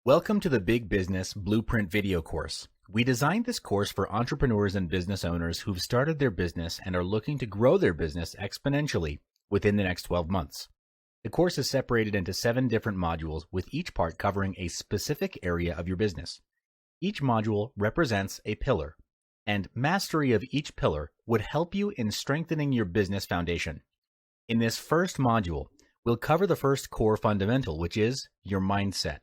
Welcome to the Big Business Blueprint video course. We designed this course for entrepreneurs and business owners who've started their business and are looking to grow their business exponentially within the next 12 months. The course is separated into 7 different modules, with each part covering a specific area of your business. Each module represents a pillar, and mastery of each pillar would help you in strengthening your business foundation. In this first module, we'll cover the first core fundamental, which is your mindset.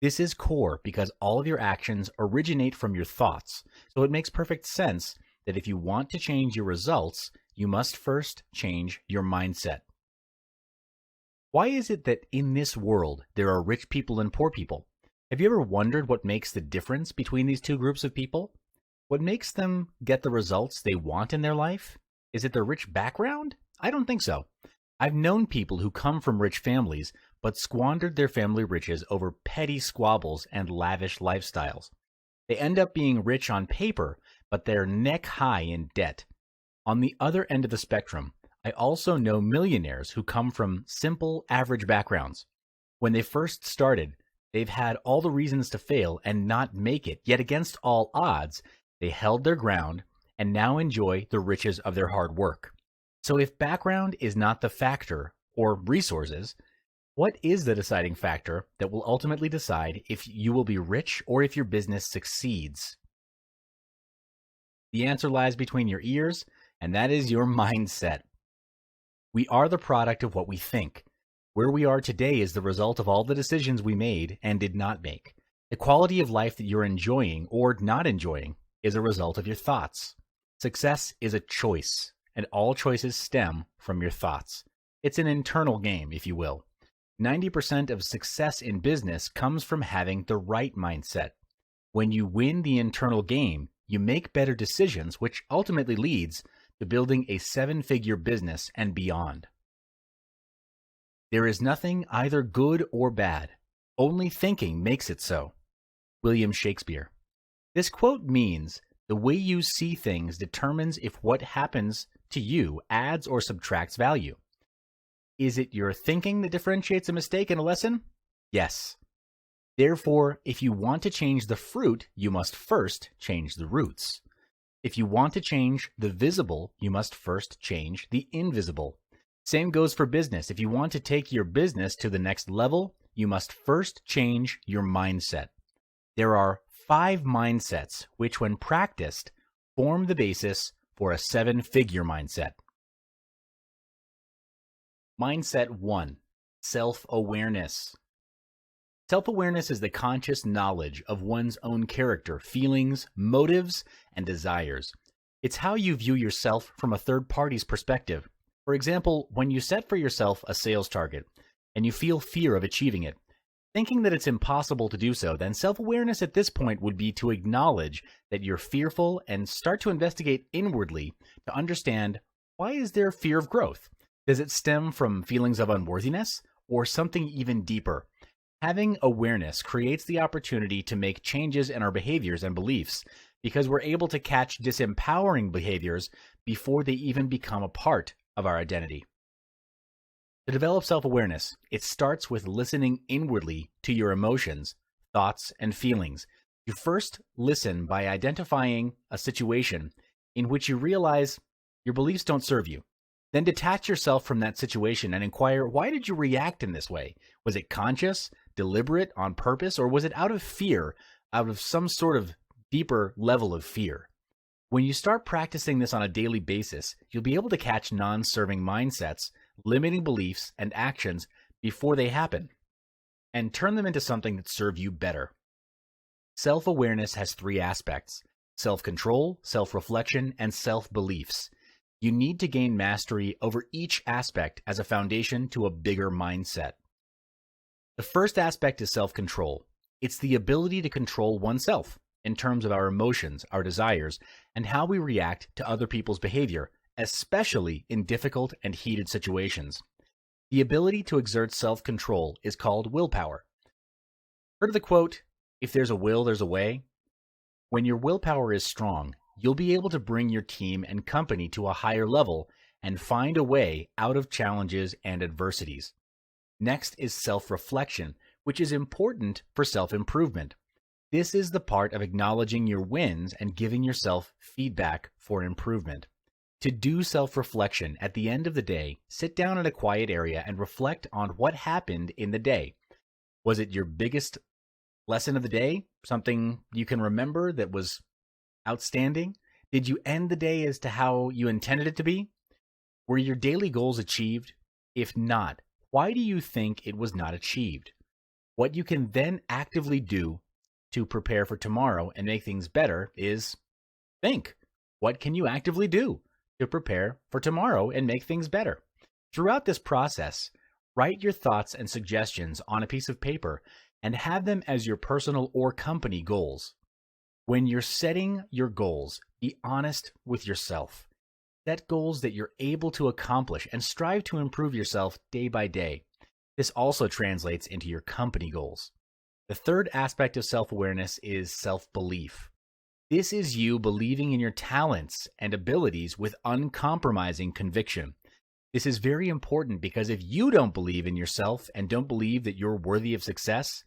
This is core because all of your actions originate from your thoughts, so it makes perfect sense that if you want to change your results, you must first change your mindset. Why is it that in this world there are rich people and poor people? Have you ever wondered what makes the difference between these two groups of people? What makes them get the results they want in their life? Is it their rich background? I don't think so. I've known people who come from rich families but squandered their family riches over petty squabbles and lavish lifestyles. They end up being rich on paper, but they're neck high in debt. On the other end of the spectrum, I also know millionaires who come from simple, average backgrounds. When they first started, they've had all the reasons to fail and not make it, yet against all odds, they held their ground and now enjoy the riches of their hard work. So if background is not the factor, or resources, what is the deciding factor that will ultimately decide if you will be rich or if your business succeeds? The answer lies between your ears, and that is your mindset. We are the product of what we think. Where we are today is the result of all the decisions we made and did not make. The quality of life that you're enjoying or not enjoying is a result of your thoughts. Success is a choice, and all choices stem from your thoughts. It's an internal game, if you will. 90% of success in business comes from having the right mindset. When you win the internal game, you make better decisions, which ultimately leads to building a 7-figure business and beyond. There is nothing either good or bad. Only thinking makes it so. William Shakespeare. This quote means the way you see things determines if what happens to you adds or subtracts value. Is it your thinking that differentiates a mistake and a lesson? Yes. Therefore, if you want to change the fruit, you must first change the roots. If you want to change the visible, you must first change the invisible. Same goes for business. If you want to take your business to the next level, you must first change your mindset. There are 5 mindsets which, when practiced, form the basis for a 7-figure mindset. Mindset 1. Self-awareness. Self-awareness is the conscious knowledge of one's own character, feelings, motives, and desires. It's how you view yourself from a third party's perspective. For example, when you set for yourself a sales target and you feel fear of achieving it, thinking that it's impossible to do so, then self-awareness at this point would be to acknowledge that you're fearful and start to investigate inwardly to understand, why is there fear of growth? Does it stem from feelings of unworthiness or something even deeper? Having awareness creates the opportunity to make changes in our behaviors and beliefs because we're able to catch disempowering behaviors before they even become a part of our identity. To develop self-awareness, it starts with listening inwardly to your emotions, thoughts, and feelings. You first listen by identifying a situation in which you realize your beliefs don't serve you. Then detach yourself from that situation and inquire, why did you react in this way? Was it conscious, deliberate, on purpose, or was it out of fear, out of some sort of deeper level of fear? When you start practicing this on a daily basis, you'll be able to catch non-serving mindsets, limiting beliefs, and actions before they happen, and turn them into something that serve you better. Self-awareness has 3 aspects: self-control, self-reflection, and self-beliefs. You need to gain mastery over each aspect as a foundation to a bigger mindset. The first aspect is self-control. It's the ability to control oneself in terms of our emotions, our desires, and how we react to other people's behavior, especially in difficult and heated situations. The ability to exert self-control is called willpower. Heard of the quote, "If there's a will, there's a way"? When your willpower is strong, you'll be able to bring your team and company to a higher level and find a way out of challenges and adversities. Next is self-reflection, which is important for self-improvement. This is the part of acknowledging your wins and giving yourself feedback for improvement. To do self-reflection at the end of the day, sit down in a quiet area and reflect on what happened in the day. Was it your biggest lesson of the day? Something you can remember that was outstanding? Did you end the day as to how you intended it to be? Were your daily goals achieved? If not, why do you think it was not achieved? What you can then actively do to prepare for tomorrow and make things better is think. What can you actively do to prepare for tomorrow and make things better? Throughout this process, write your thoughts and suggestions on a piece of paper and have them as your personal or company goals. When you're setting your goals, be honest with yourself. Set goals that you're able to accomplish and strive to improve yourself day by day. This also translates into your company goals. The third aspect of self-awareness is self-belief. This is you believing in your talents and abilities with uncompromising conviction. This is very important because if you don't believe in yourself and don't believe that you're worthy of success,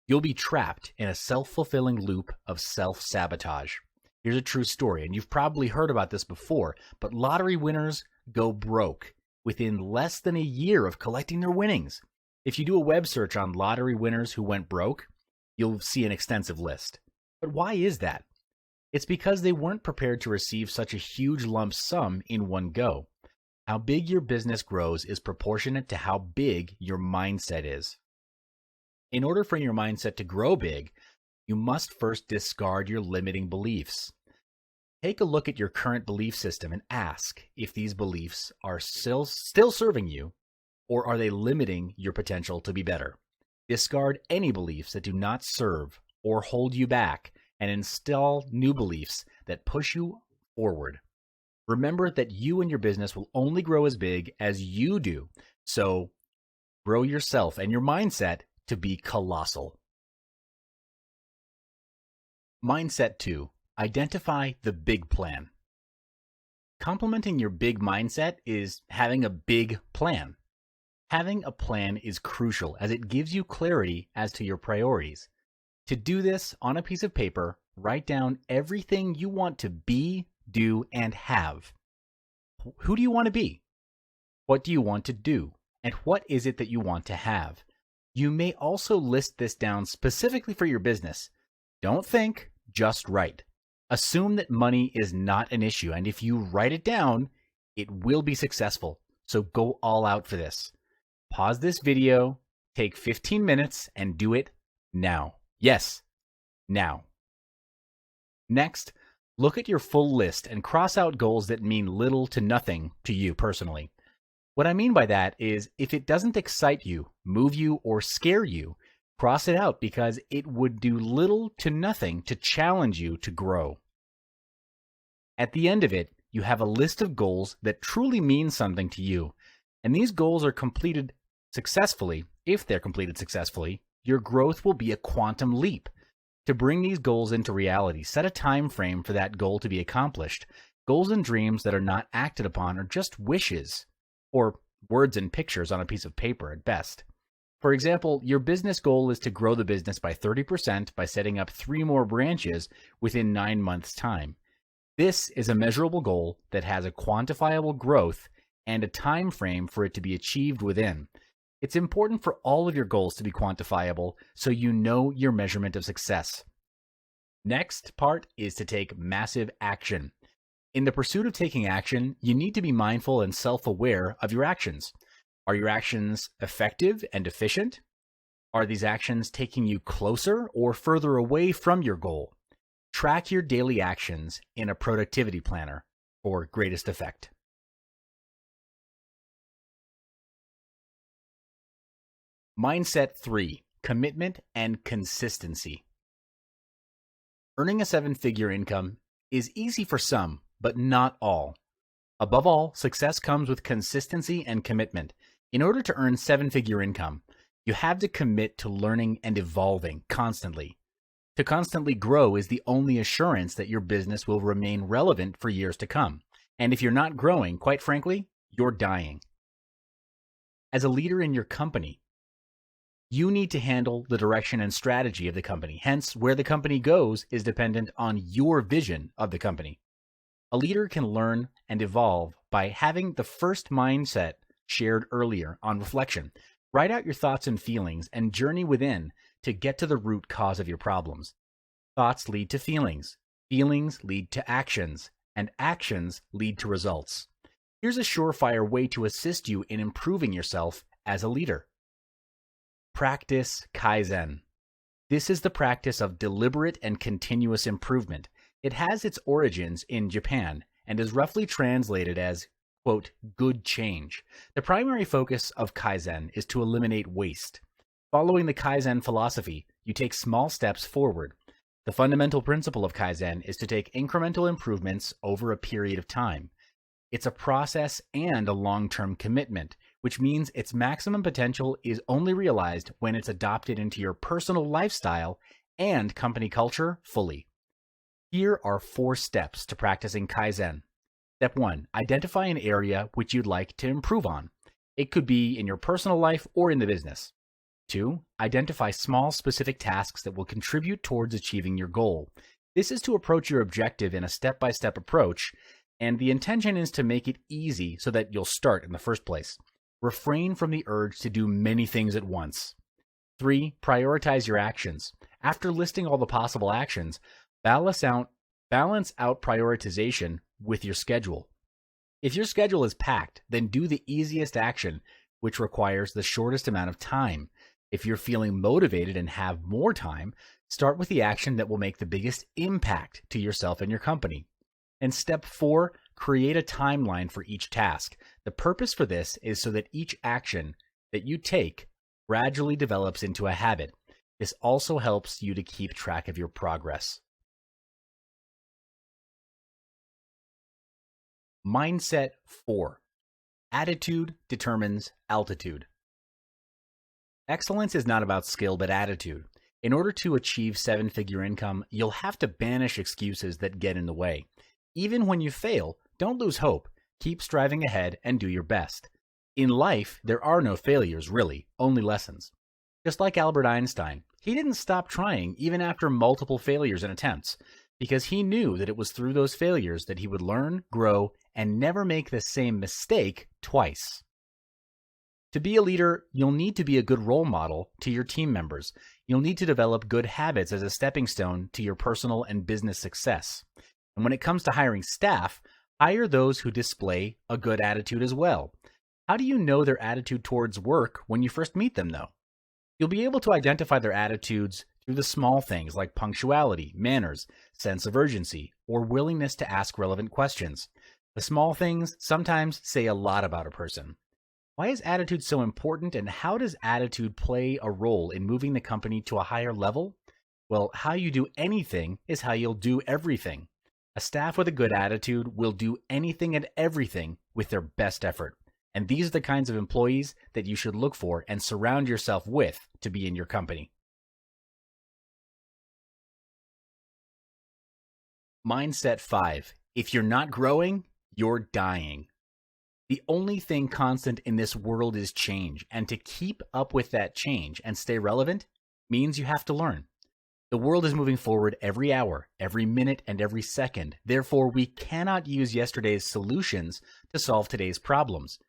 you'll be trapped in a self-fulfilling loop of self-sabotage. Here's a true story, and you've probably heard about this before, but lottery winners go broke within less than a year of collecting their winnings. If you do a web search on lottery winners who went broke, you'll see an extensive list. But why is that? It's because they weren't prepared to receive such a huge lump sum in one go. How big your business grows is proportionate to how big your mindset is. In order for your mindset to grow big, you must first discard your limiting beliefs. Take a look at your current belief system and ask if these beliefs are still serving you, or are they limiting your potential to be better? Discard any beliefs that do not serve or hold you back and install new beliefs that push you forward. Remember that you and your business will only grow as big as you do, so grow yourself and your mindset to be colossal. Mindset 2. Identify the big plan. Complementing your big mindset is having a big plan. Having a plan is crucial as it gives you clarity as to your priorities. To do this, on a piece of paper, write down everything you want to be, do, and have. Who do you want to be? What do you want to do? And what is it that you want to have? You may also list this down specifically for your business. Don't think, just write. Assume that money is not an issue, and if you write it down, it will be successful. So go all out for this. Pause this video, take 15 minutes, and do it now. Yes, now. Next, look at your full list and cross out goals that mean little to nothing to you personally. What I mean by that is if it doesn't excite you, move you, or scare you, cross it out because it would do little to nothing to challenge you to grow. At the end of it, you have a list of goals that truly mean something to you, and these goals are completed successfully. If they're completed successfully, your growth will be a quantum leap. To bring these goals into reality, set a time frame for that goal to be accomplished. Goals and dreams that are not acted upon are just wishes, or words and pictures on a piece of paper at best. For example, your business goal is to grow the business by 30% by setting up 3 more branches within 9 months' time. This is a measurable goal that has a quantifiable growth and a time frame for it to be achieved within. It's important for all of your goals to be quantifiable so you know your measurement of success. Next part is to take massive action. In the pursuit of taking action, you need to be mindful and self-aware of your actions. Are your actions effective and efficient? Are these actions taking you closer or further away from your goal? Track your daily actions in a productivity planner for greatest effect. Mindset 3. Commitment and consistency. Earning a 7-figure income is easy for some, but not all. Above all, success comes with consistency and commitment. In order to earn 7-figure income, you have to commit to learning and evolving constantly. To constantly grow is the only assurance that your business will remain relevant for years to come. And if you're not growing, quite frankly, you're dying. As a leader in your company, You need to handle the direction and strategy of the company. Hence, where the company goes is dependent on your vision of the company. A leader can learn and evolve by having the first mindset shared earlier on reflection. Write out your thoughts and feelings and journey within to get to the root cause of your problems. Thoughts lead to feelings. Feelings lead to actions, and actions lead to results. Here's a surefire way to assist you in improving yourself as a leader. Practice Kaizen. This is the practice of deliberate and continuous improvement. It has its origins in Japan and is roughly translated as, quote, good change. The primary focus of Kaizen is to eliminate waste. Following the Kaizen philosophy, you take small steps forward. The fundamental principle of Kaizen is to take incremental improvements over a period of time. It's a process and a long-term commitment, which means its maximum potential is only realized when it's adopted into your personal lifestyle and company culture fully. Here are 4 steps to practicing Kaizen. Step 1, identify an area which you'd like to improve on. It could be in your personal life or in the business. 2, identify small specific tasks that will contribute towards achieving your goal. This is to approach your objective in a step-by-step approach, and the intention is to make it easy so that you'll start in the first place. Refrain from the urge to do many things at once. 3, prioritize your actions. After listing all the possible actions, balance out prioritization with your schedule. If your schedule is packed, then do the easiest action, which requires the shortest amount of time. If you're feeling motivated and have more time, start with the action that will make the biggest impact to yourself and your company. And step 4, create a timeline for each task. The purpose for this is so that each action that you take gradually develops into a habit. This also helps you to keep track of your progress. Mindset 4. Attitude determines altitude. Excellence is not about skill, but attitude. In order to achieve 7-figure income, you'll have to banish excuses that get in the way. Even when you fail, don't lose hope. Keep striving ahead and do your best. In life, there are no failures, really, only lessons. Just like Albert Einstein, he didn't stop trying even after multiple failures and attempts, because he knew that it was through those failures that he would learn, grow, and never make the same mistake twice. To be a leader, you'll need to be a good role model to your team members. You'll need to develop good habits as a stepping stone to your personal and business success. And when it comes to hiring staff, hire those who display a good attitude as well. How do you know their attitude towards work when you first meet them, though? You'll be able to identify their attitudes through the small things like punctuality, manners, sense of urgency, or willingness to ask relevant questions. The small things sometimes say a lot about a person. Why is attitude so important, and how does attitude play a role in moving the company to a higher level? Well, how you do anything is how you'll do everything. A staff with a good attitude will do anything and everything with their best effort. And these are the kinds of employees that you should look for and surround yourself with to be in your company. Mindset 5. If you're not growing, you're dying. The only thing constant in this world is change, and to keep up with that change and stay relevant means you have to learn. The world is moving forward every hour, every minute, and every second. Therefore, we cannot use yesterday's solutions to solve today's problems.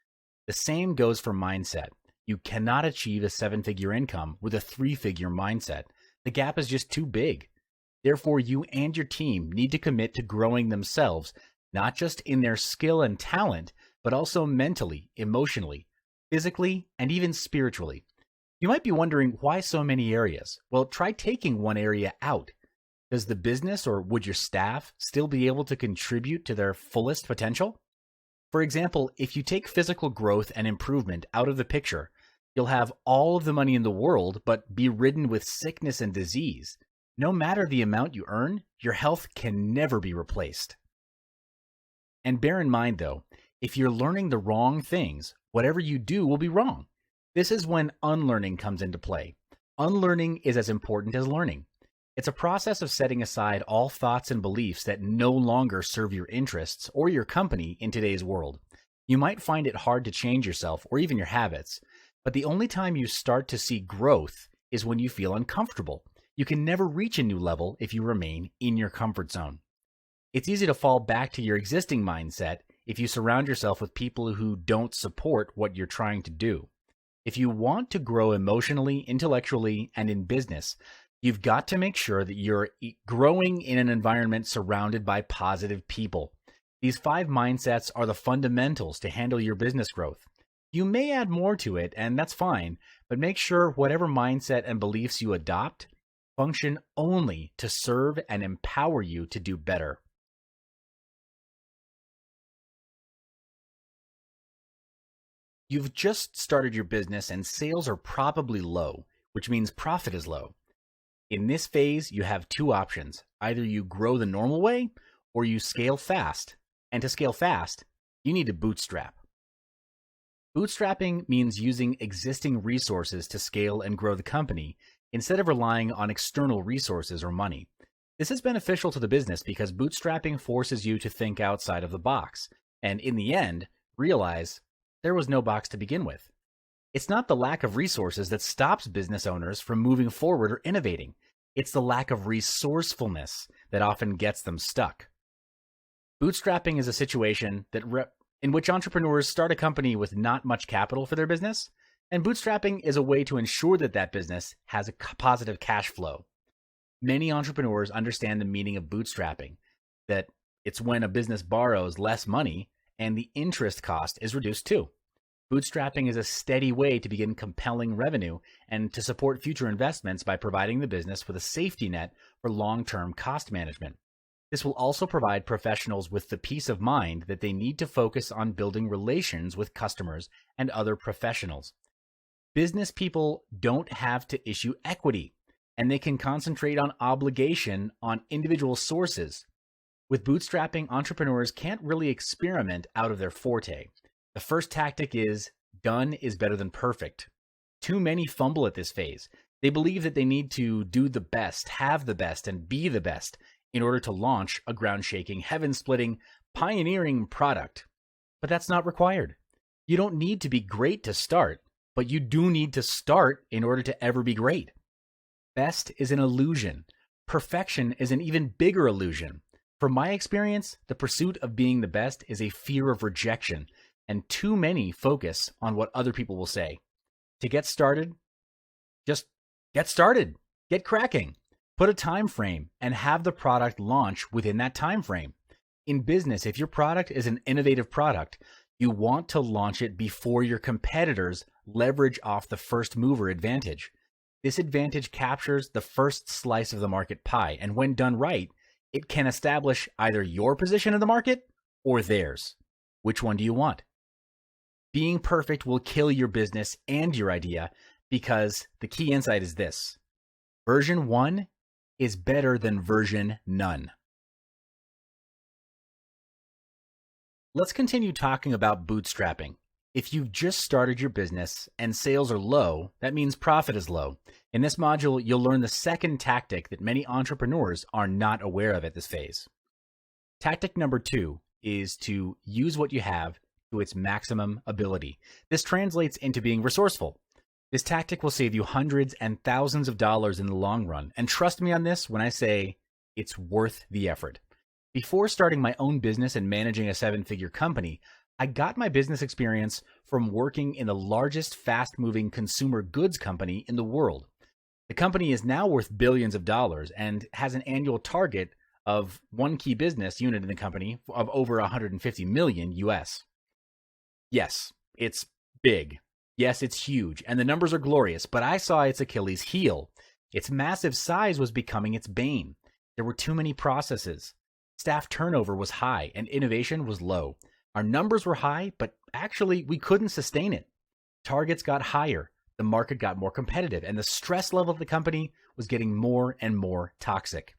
The same goes for mindset. You cannot achieve a 7-figure income with a 3-figure mindset. The gap is just too big. Therefore, you and your team need to commit to growing themselves, not just in their skill and talent, but also mentally, emotionally, physically, and even spiritually. You might be wondering why so many areas. Well, try taking one area out. Does the business or would your staff still be able to contribute to their fullest potential? For example, if you take physical growth and improvement out of the picture, you'll have all of the money in the world, but be ridden with sickness and disease. No matter the amount you earn, your health can never be replaced. And bear in mind, though, if you're learning the wrong things, whatever you do will be wrong. This is when unlearning comes into play. Unlearning is as important as learning. It's a process of setting aside all thoughts and beliefs that no longer serve your interests or your company in today's world. You might find it hard to change yourself or even your habits. But the only time you start to see growth is when you feel uncomfortable. You can never reach a new level if you remain in your comfort zone. It's easy to fall back to your existing mindset if you surround yourself with people who don't support what you're trying to do. If you want to grow emotionally, intellectually, and in business, you've got to make sure that you're growing in an environment surrounded by positive people. These 5 mindsets are the fundamentals to handle your business growth. You may add more to it, and that's fine, but make sure whatever mindset and beliefs you adopt function only to serve and empower you to do better. You've just started your business and sales are probably low, which means profit is low. In this phase, you have 2 options. Either you grow the normal way or you scale fast. And to scale fast, you need to bootstrap. Bootstrapping means using existing resources to scale and grow the company instead of relying on external resources or money. This is beneficial to the business because bootstrapping forces you to think outside of the box and, in the end, realize there was no box to begin with. It's not the lack of resources that stops business owners from moving forward or innovating. It's the lack of resourcefulness that often gets them stuck. Bootstrapping is a situation in which entrepreneurs start a company with not much capital for their business, and bootstrapping is a way to ensure that that business has a positive cash flow. Many entrepreneurs understand the meaning of bootstrapping, that it's when a business borrows less money and the interest cost is reduced too. Bootstrapping is a steady way to begin compelling revenue and to support future investments by providing the business with a safety net for long-term cost management. This will also provide professionals with the peace of mind that they need to focus on building relations with customers and other professionals. Business people don't have to issue equity, and they can concentrate on obligation on individual sources. With bootstrapping, entrepreneurs can't really experiment out of their forte. The first tactic is done is better than perfect. Too many fumble at this phase. They believe that they need to do the best, have the best, and be the best in order to launch a ground-shaking, heaven-splitting, pioneering product. But that's not required. You don't need to be great to start, but you do need to start in order to ever be great. Best is an illusion. Perfection is an even bigger illusion. From my experience, the pursuit of being the best is a fear of rejection, and too many focus on what other people will say. To get started, just get started. Get cracking. Put a time frame and have the product launch within that time frame. In business, if your product is an innovative product, you want to launch it before your competitors leverage off the first mover advantage. This advantage captures the first slice of the market pie, and when done right, it can establish either your position in the market or theirs. Which one do you want? Being perfect will kill your business and your idea because the key insight is this: version 1 is better than version none. Let's continue talking about bootstrapping. If you've just started your business and sales are low, that means profit is low. In this module, you'll learn the second tactic that many entrepreneurs are not aware of at this phase. Tactic number 2 is to use what you have to its maximum ability. This translates into being resourceful. This tactic will save you hundreds and thousands of dollars in the long run. And trust me on this when I say it's worth the effort. Before starting my own business and managing a 7-figure company, I got my business experience from working in the largest fast-moving consumer goods company in the world. The company is now worth billions of dollars and has an annual target of one key business unit in the company of over 150 million US. Yes, it's big. Yes, it's huge, and the numbers are glorious, but I saw its Achilles heel. Its massive size was becoming its bane. There were too many processes. Staff turnover was high, and innovation was low. Our numbers were high, but actually we couldn't sustain it. Targets got higher, the market got more competitive, and the stress level of the company was getting more and more toxic.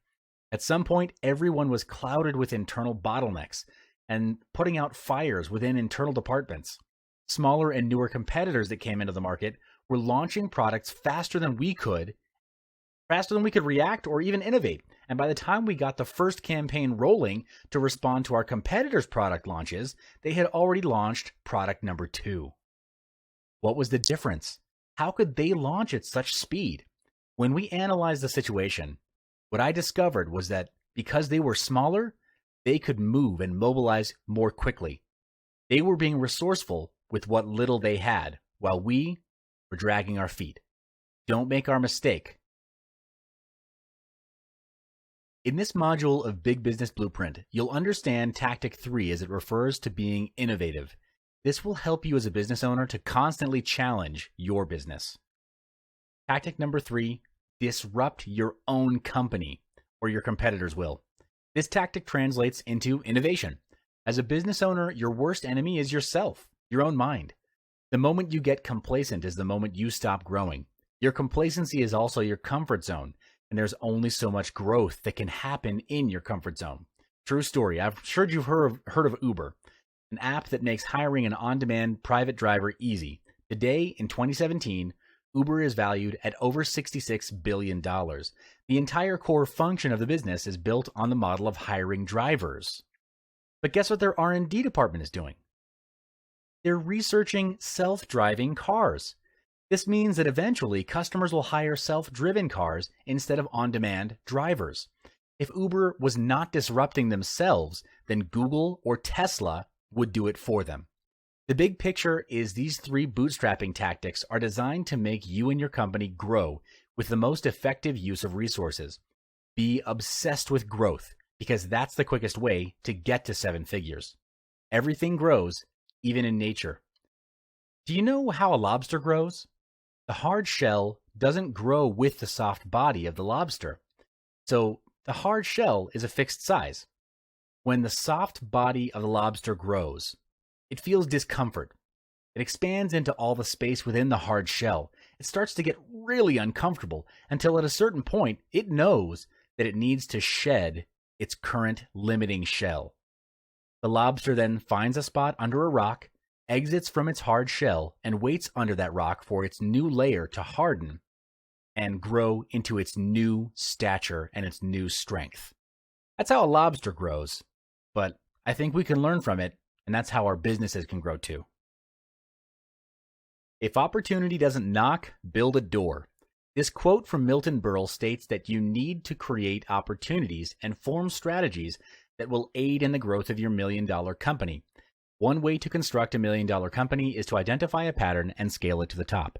At some point, everyone was clouded with internal bottlenecks and putting out fires within internal departments. Smaller and newer competitors that came into the market were launching products faster than we could react or even innovate. And by the time we got the first campaign rolling to respond to our competitors' product launches, they had already launched product number 2. What was the difference? How could they launch at such speed? When we analyzed the situation, what I discovered was that because they were smaller, they could move and mobilize more quickly. They were being resourceful with what little they had, while we were dragging our feet. Don't make our mistake. In this module of Big Business Blueprint, you'll understand Tactic 3 as it refers to being innovative. This will help you as a business owner to constantly challenge your business. Tactic number 3, disrupt your own company, or your competitors will. This tactic translates into innovation. As a business owner, your worst enemy is yourself, your own mind. The moment you get complacent is the moment you stop growing. Your complacency is also your comfort zone, and there's only so much growth that can happen in your comfort zone. True story. I'm sure you've heard of Uber, an app that makes hiring an on-demand private driver easy. Today, in 2017, Uber is valued at over $66 billion. The entire core function of the business is built on the model of hiring drivers. But guess what their R&D department is doing? They're researching self-driving cars. This means that eventually customers will hire self-driven cars instead of on-demand drivers. If Uber was not disrupting themselves, then Google or Tesla would do it for them. The big picture is these 3 bootstrapping tactics are designed to make you and your company grow with the most effective use of resources. Be obsessed with growth, because that's the quickest way to get to 7 figures. Everything grows, even in nature. Do you know how a lobster grows? The hard shell doesn't grow with the soft body of the lobster. So the hard shell is a fixed size. When the soft body of the lobster grows, it feels discomfort. It expands into all the space within the hard shell. It starts to get really uncomfortable until at a certain point, it knows that it needs to shed its current limiting shell. The lobster then finds a spot under a rock, exits from its hard shell, and waits under that rock for its new layer to harden and grow into its new stature and its new strength. That's how a lobster grows, but I think we can learn from it, and that's how our businesses can grow too. If opportunity doesn't knock, build a door. This quote from Milton Berle states that you need to create opportunities and form strategies that will aid in the growth of your $1 million company. One way to construct a $1 million company is to identify a pattern and scale it to the top.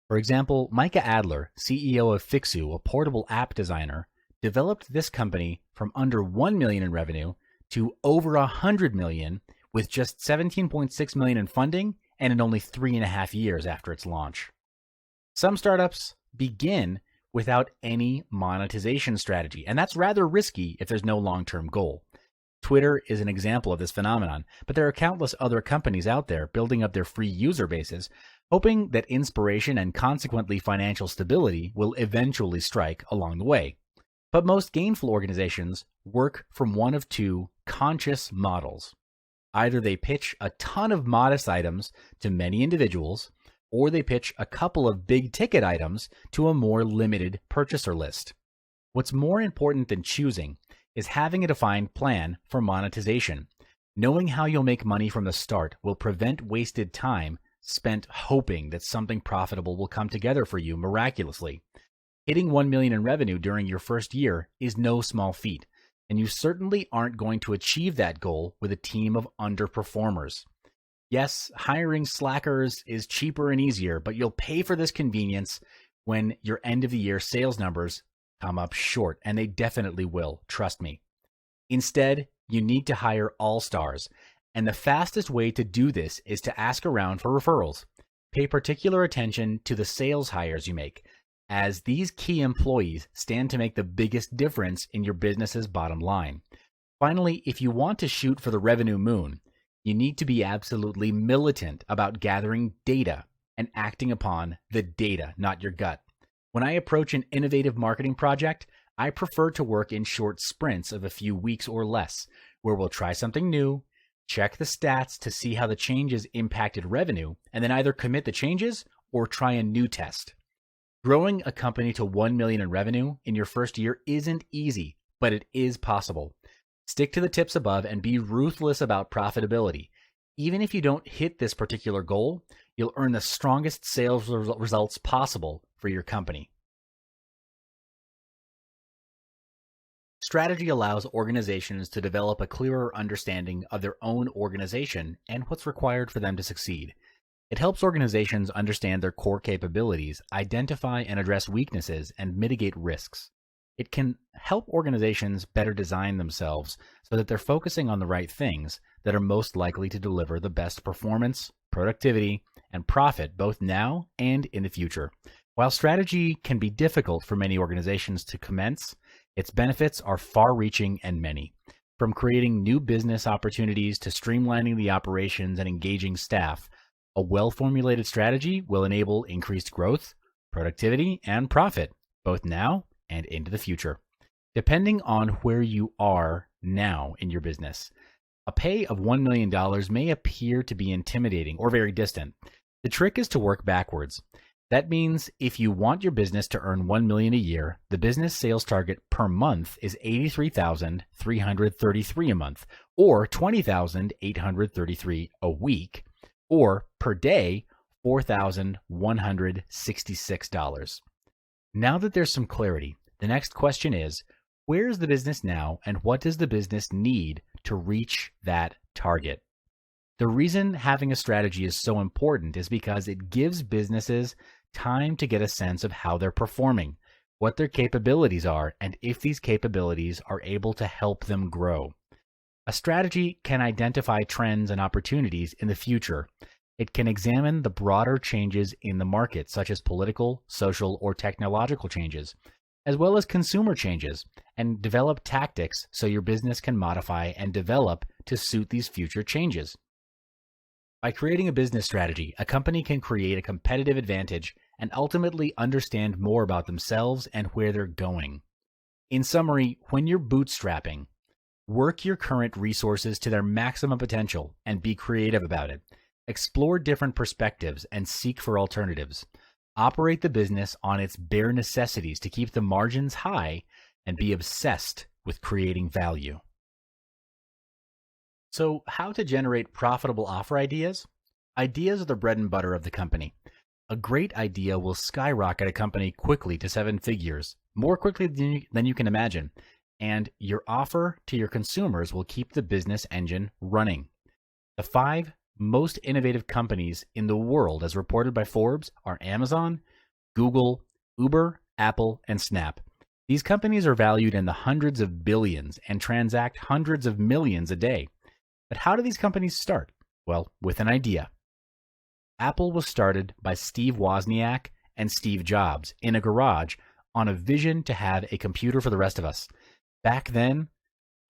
For example, Micah Adler, CEO of Fixu, a portable app designer, developed this company from under $1 million in revenue to over $100 million with just $17.6 million in funding and in only 3.5 years after its launch. Some startups begin without any monetization strategy, and that's rather risky if there's no long-term goal. Twitter is an example of this phenomenon, but there are countless other companies out there building up their free user bases, hoping that inspiration and consequently financial stability will eventually strike along the way. But most gainful organizations work from one of 2 conscious models. Either they pitch a ton of modest items to many individuals, or they pitch a couple of big ticket items to a more limited purchaser list. What's more important than choosing is having a defined plan for monetization. Knowing how you'll make money from the start will prevent wasted time spent hoping that something profitable will come together for you miraculously. Hitting $1 million in revenue during your first year is no small feat, and you certainly aren't going to achieve that goal with a team of underperformers. Yes, hiring slackers is cheaper and easier, but you'll pay for this convenience when your end of the year sales numbers come up short, and they definitely will, trust me. Instead, you need to hire all-stars, and the fastest way to do this is to ask around for referrals. Pay particular attention to the sales hires you make, as these key employees stand to make the biggest difference in your business's bottom line. Finally, if you want to shoot for the revenue moon, you need to be absolutely militant about gathering data and acting upon the data, not your gut. When I approach an innovative marketing project, I prefer to work in short sprints of a few weeks or less, where we'll try something new, check the stats to see how the changes impacted revenue, and then either commit the changes or try a new test. Growing a company to $1 million in revenue in your first year isn't easy, but it is possible. Stick to the tips above and be ruthless about profitability. Even if you don't hit this particular goal, you'll earn the strongest sales results possible for your company. Strategy allows organizations to develop a clearer understanding of their own organization and what's required for them to succeed. It helps organizations understand their core capabilities, identify and address weaknesses, and mitigate risks. It can help organizations better design themselves so that they're focusing on the right things that are most likely to deliver the best performance, productivity, and profit both now and in the future. While strategy can be difficult for many organizations to commence, its benefits are far-reaching and many. From creating new business opportunities to streamlining the operations and engaging staff, a well-formulated strategy will enable increased growth, productivity, and profit, both now and into the future. Depending on where you are now in your business, a pay of $1 million may appear to be intimidating or very distant. The trick is to work backwards. That means if you want your business to earn $1 million a year, the business sales target per month is $83,333 a month, or $20,833 a week, or per day, $4,166. Now that there's some clarity, the next question is, where is the business now and what does the business need to reach that target? The reason having a strategy is so important is because it gives businesses time to get a sense of how they're performing, what their capabilities are, and if these capabilities are able to help them grow. A strategy can identify trends and opportunities in the future. It can examine the broader changes in the market, such as political, social, or technological changes, as well as consumer changes, and develop tactics so your business can modify and develop to suit these future changes. By creating a business strategy, a company can create a competitive advantage and ultimately understand more about themselves and where they're going. In summary, when you're bootstrapping, work your current resources to their maximum potential and be creative about it. Explore different perspectives and seek for alternatives. Operate the business on its bare necessities to keep the margins high and be obsessed with creating value. So, how to generate profitable offer ideas? Ideas are the bread and butter of the company. A great idea will skyrocket a company quickly to 7 figures, more quickly than you can imagine, and your offer to your consumers will keep the business engine running. The 5 most innovative companies in the world, as reported by Forbes, are Amazon, Google, Uber, Apple, and Snap. These companies are valued in the hundreds of billions and transact hundreds of millions a day. But how do these companies start? Well, with an idea. Apple was started by Steve Wozniak and Steve Jobs in a garage on a vision to have a computer for the rest of us. Back then,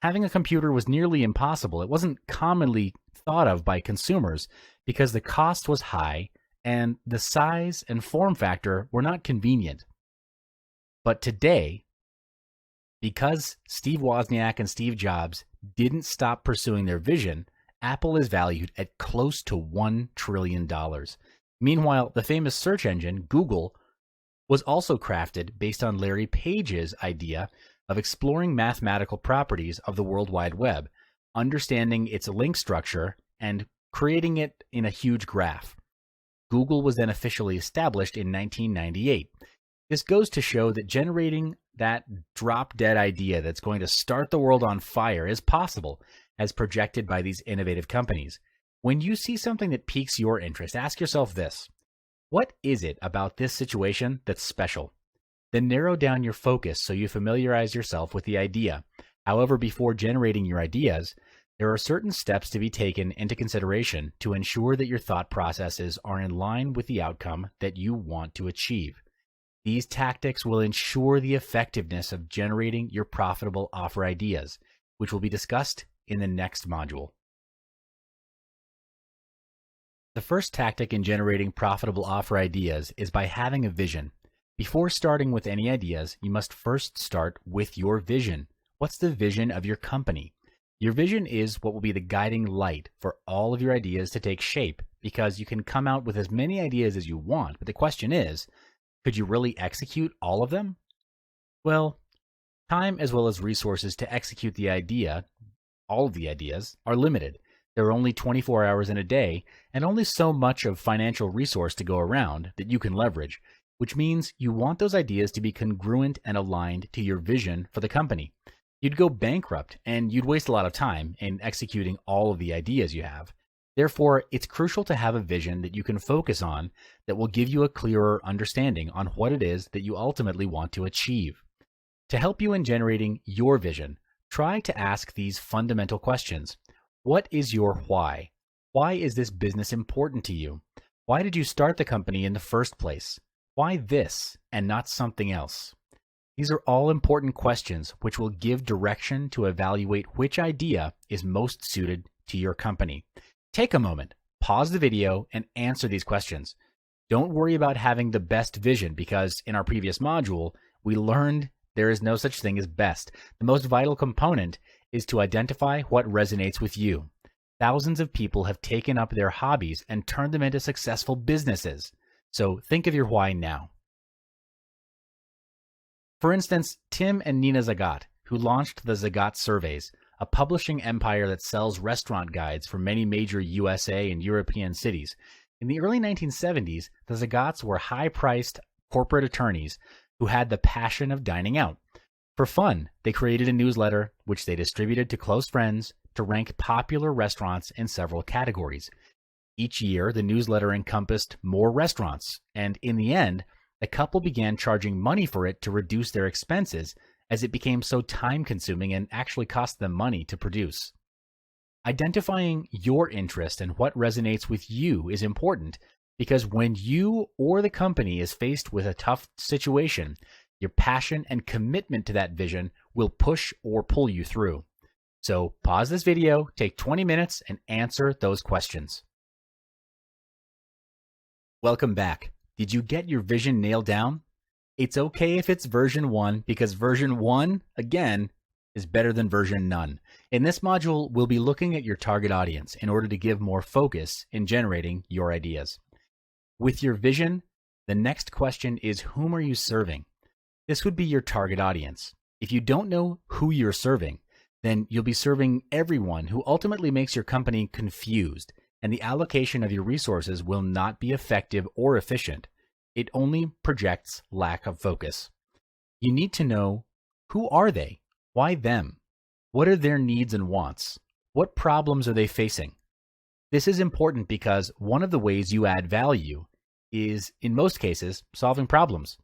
having a computer was nearly impossible. It wasn't commonly thought of by consumers because the cost was high and the size and form factor were not convenient. But today, because Steve Wozniak and Steve Jobs didn't stop pursuing their vision, Apple is valued at close to $1 trillion. Meanwhile, the famous search engine, Google, was also crafted based on Larry Page's idea of exploring mathematical properties of the World Wide Web, understanding its link structure, and creating it in a huge graph. Google was then officially established in 1998. This goes to show that generating that drop-dead idea that's going to start the world on fire is possible, as projected by these innovative companies. When you see something that piques your interest, ask yourself this: what is it about this situation that's special? Then narrow down your focus so you familiarize yourself with the idea. However, before generating your ideas, there are certain steps to be taken into consideration to ensure that your thought processes are in line with the outcome that you want to achieve. These tactics will ensure the effectiveness of generating your profitable offer ideas, which will be discussed in the next module. The first tactic in generating profitable offer ideas is by having a vision. Before starting with any ideas, you must first start with your vision. What's the vision of your company? Your vision is what will be the guiding light for all of your ideas to take shape, because you can come out with as many ideas as you want, but the question is, could you really execute all of them? Well, time as well as resources to execute the idea, all of the ideas, are limited. There are only 24 hours in a day and only so much of financial resource to go around that you can leverage, which means you want those ideas to be congruent and aligned to your vision for the company. You'd go bankrupt and you'd waste a lot of time in executing all of the ideas you have. Therefore, it's crucial to have a vision that you can focus on that will give you a clearer understanding on what it is that you ultimately want to achieve. To help you in generating your vision, try to ask these fundamental questions. What is your why? Why is this business important to you? Why did you start the company in the first place? Why this and not something else? These are all important questions which will give direction to evaluate which idea is most suited to your company. Take a moment, pause the video, and answer these questions. Don't worry about having the best vision because in our previous module, we learned there is no such thing as best. The most vital component is to identify what resonates with you. Thousands of people have taken up their hobbies and turned them into successful businesses. So think of your why now. For instance, Tim and Nina Zagat, who launched the Zagat Surveys, a publishing empire that sells restaurant guides for many major USA and European cities. In the early 1970s, the Zagats were high-priced corporate attorneys who had the passion of dining out. For fun, they created a newsletter which they distributed to close friends to rank popular restaurants in several categories. Each year, the newsletter encompassed more restaurants, and in the end, the couple began charging money for it to reduce their expenses as it became so time-consuming and actually cost them money to produce. Identifying your interest and what resonates with you is important because when you or the company is faced with a tough situation, your passion and commitment to that vision will push or pull you through. So pause this video, take 20 minutes, and answer those questions. Welcome back. Did you get your vision nailed down? It's okay if it's version 1 because version 1, again, is better than version none. In this module, we'll be looking at your target audience in order to give more focus in generating your ideas. With your vision, the next question is whom are you serving? This would be your target audience. If you don't know who you're serving, then you'll be serving everyone who ultimately makes your company confused, and the allocation of your resources will not be effective or efficient. It only projects lack of focus. You need to know who are they? Why them? What are their needs and wants? What problems are they facing? This is important because one of the ways you add value is, in most cases, solving problems.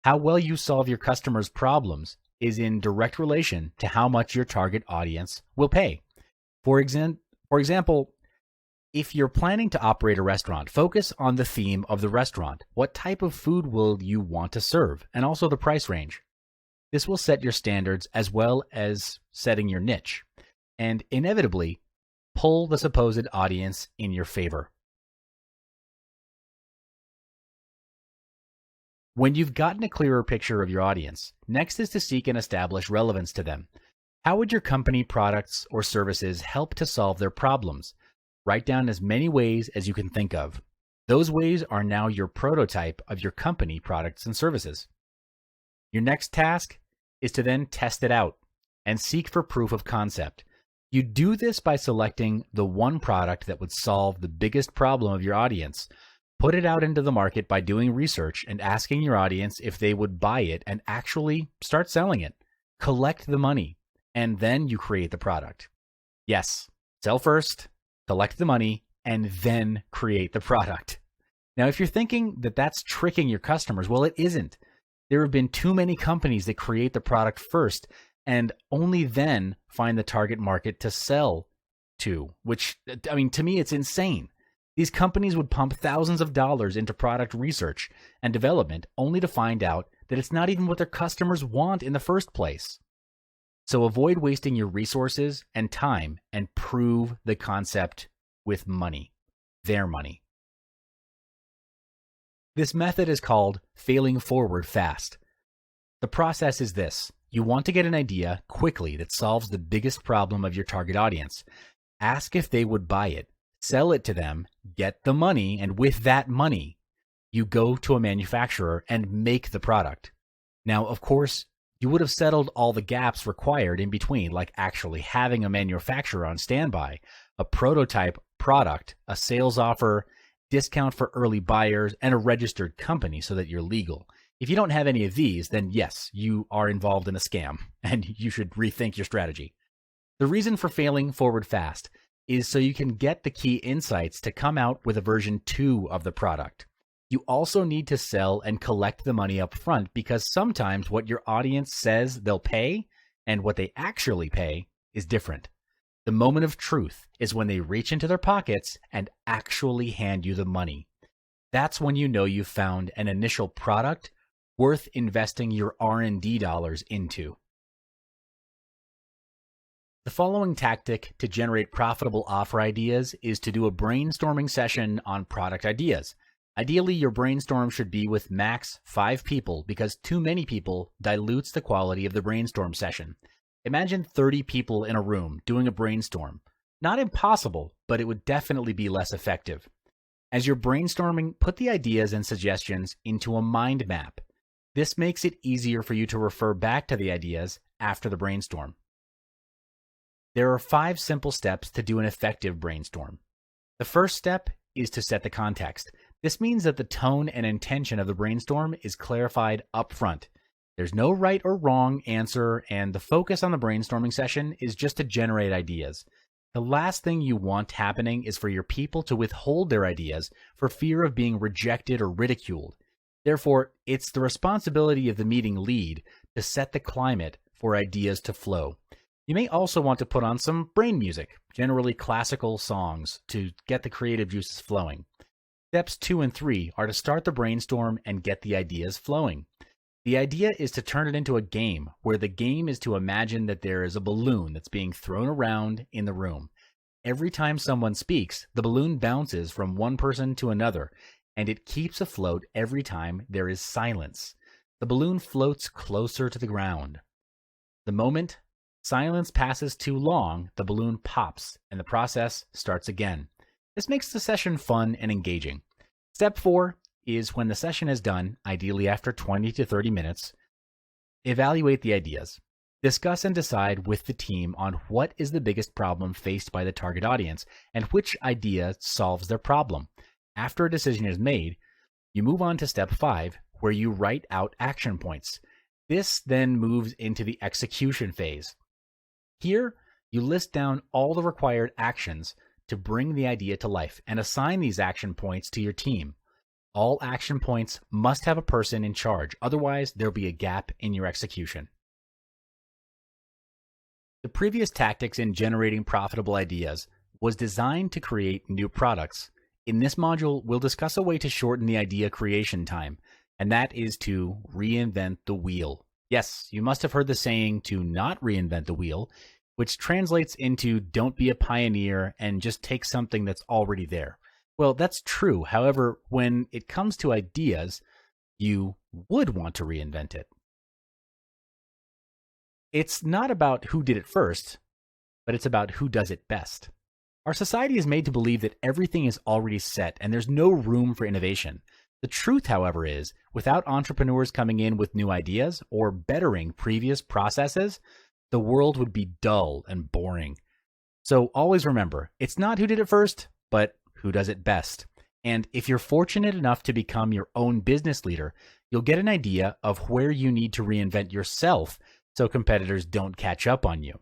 How well you solve your customers' problems is in direct relation to how much your target audience will pay. For example, if you're planning to operate a restaurant, focus on the theme of the restaurant. What type of food will you want to serve? And also the price range. This will set your standards as well as setting your niche, and inevitably pull the supposed audience in your favor. When you've gotten a clearer picture of your audience, next is to seek and establish relevance to them. How would your company products or services help to solve their problems? Write down as many ways as you can think of. Those ways are now your prototype of your company products and services. Your next task is to then test it out and seek for proof of concept. You do this by selecting the one product that would solve the biggest problem of your audience. Put it out into the market by doing research and asking your audience if they would buy it and actually start selling it. Collect the money, and then you create the product. Yes, sell first, collect the money, and then create the product. Now, if you're thinking that that's tricking your customers, well, it isn't. There have been too many companies that create the product first and only then find the target market to sell to, which, I mean, to me, it's insane. These companies would pump thousands of dollars into product research and development only to find out that it's not even what their customers want in the first place. So avoid wasting your resources and time and prove the concept with money, their money. This method is called failing forward fast. The process is this. You want to get an idea quickly that solves the biggest problem of your target audience. Ask if they would buy it, sell it to them, get the money, and with that money, you go to a manufacturer and make the product. Now, of course, You would have settled all the gaps required in between, like actually having a manufacturer on standby, a prototype product, a sales offer, discount for early buyers, and a registered company so that you're legal. If you don't have any of these, then yes, you are involved in a scam, and you should rethink your strategy. The reason for failing forward fast is so you can get the key insights to come out with a version 2 of the product. You also need to sell and collect the money up front, because sometimes what your audience says they'll pay and what they actually pay is different. The moment of truth is when they reach into their pockets and actually hand you the money. That's when you know you've found an initial product worth investing your R&D dollars into. The following tactic to generate profitable offer ideas is to do a brainstorming session on product ideas. Ideally, your brainstorm should be with max 5 people, because too many people dilutes the quality of the brainstorm session. Imagine 30 people in a room doing a brainstorm. Not impossible, but it would definitely be less effective. As you're brainstorming, put the ideas and suggestions into a mind map. This makes it easier for you to refer back to the ideas after the brainstorm. There are 5 simple steps to do an effective brainstorm. The first step is to set the context. This means that the tone and intention of the brainstorm is clarified up front. There's no right or wrong answer, and the focus on the brainstorming session is just to generate ideas. The last thing you want happening is for your people to withhold their ideas for fear of being rejected or ridiculed. Therefore, it's the responsibility of the meeting lead to set the climate for ideas to flow. You may also want to put on some brain music, generally classical songs, to get the creative juices flowing. Steps 2 and 3 are to start the brainstorm and get the ideas flowing. The idea is to turn it into a game, where the game is to imagine that there is a balloon that's being thrown around in the room. Every time someone speaks, the balloon bounces from one person to another, and it keeps afloat every time there is silence. The balloon floats closer to the ground. The moment silence passes too long, the balloon pops, and the process starts again. This makes the session fun and engaging. Step 4 is, when the session is done, ideally after 20 to 30 minutes, evaluate the ideas. Discuss and decide with the team on what is the biggest problem faced by the target audience and which idea solves their problem. After a decision is made, you move on to step 5, where you write out action points. This then moves into the execution phase. Here, you list down all the required actions to bring the idea to life and assign these action points to your team. All action points must have a person in charge, otherwise there'll be a gap in your execution. The previous tactics in generating profitable ideas was designed to create new products. In this module, we'll discuss a way to shorten the idea creation time, and that is to reinvent the wheel. Yes, you must have heard the saying to not reinvent the wheel, which translates into don't be a pioneer and just take something that's already there. Well, that's true. However, when it comes to ideas, you would want to reinvent it. It's not about who did it first, but it's about who does it best. Our society is made to believe that everything is already set and there's no room for innovation. The truth, however, is without entrepreneurs coming in with new ideas or bettering previous processes, the world would be dull and boring. So always remember, it's not who did it first, but who does it best. And if you're fortunate enough to become your own business leader, you'll get an idea of where you need to reinvent yourself so competitors don't catch up on you.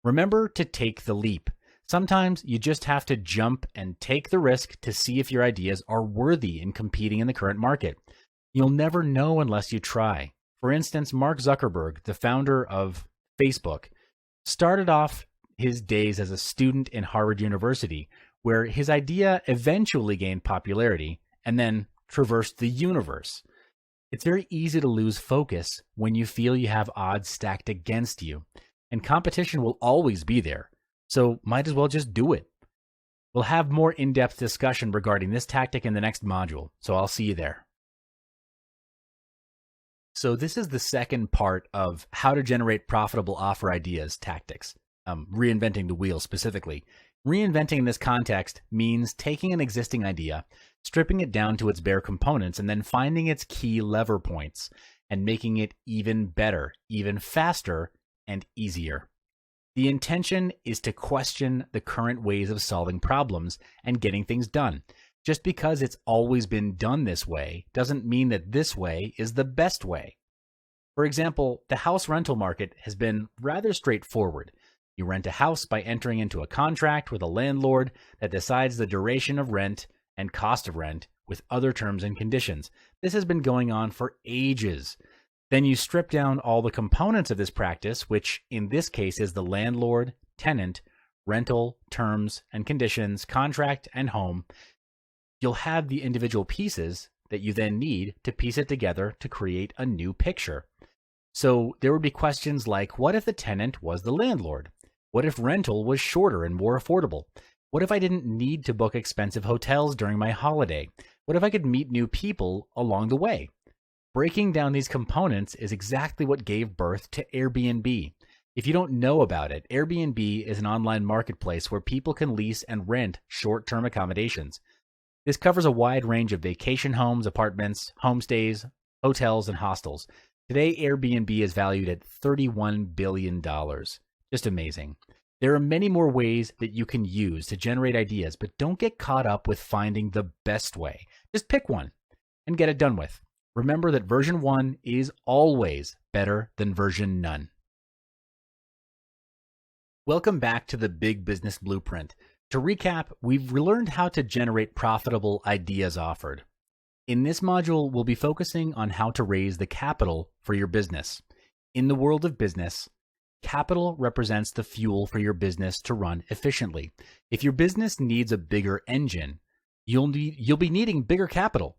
Remember to take the leap. Sometimes you just have to jump and take the risk to see if your ideas are worthy in competing in the current market. You'll never know unless you try. For instance, Mark Zuckerberg, the founder of Facebook, started off his days as a student in Harvard University, where his idea eventually gained popularity and then traversed the universe. It's very easy to lose focus when you feel you have odds stacked against you, and competition will always be there, so might as well just do it. We'll have more in-depth discussion regarding this tactic in the next module, so I'll see you there. So this is the second part of how to generate profitable offer ideas tactics, reinventing the wheel specifically. Reinventing in this context means taking an existing idea, stripping it down to its bare components, and then finding its key lever points. and making it even better, even faster, and easier. The intention is to question the current ways of solving problems and getting things done. Just because it's always been done this way doesn't mean that this way is the best way. For example, the house rental market has been rather straightforward. You rent a house by entering into a contract with a landlord that decides the duration of rent and cost of rent with other terms and conditions. This has been going on for ages. Then you strip down all the components of this practice, which in this case is the landlord, tenant, rental, terms and conditions, contract, and home. You'll have the individual pieces that you then need to piece it together to create a new picture. So there would be questions like, what if the tenant was the landlord? What if rental was shorter and more affordable? What if I didn't need to book expensive hotels during my holiday? What if I could meet new people along the way? Breaking down these components is exactly what gave birth to Airbnb. If you don't know about it, Airbnb is an online marketplace where people can lease and rent short-term accommodations. This covers a wide range of vacation homes, apartments, homestays, hotels, and hostels. Today, Airbnb is valued at $31 billion. Just amazing. There are many more ways that you can use to generate ideas, but don't get caught up with finding the best way. Just pick one and get it done with. Remember that version 1 is always better than version none. Welcome back to the Big Business Blueprint. To recap, we've learned how to generate profitable ideas offered. In this module, we'll be focusing on how to raise the capital for your business. In the world of business, capital represents the fuel for your business to run efficiently. If your business needs a bigger engine, you'll be needing bigger capital.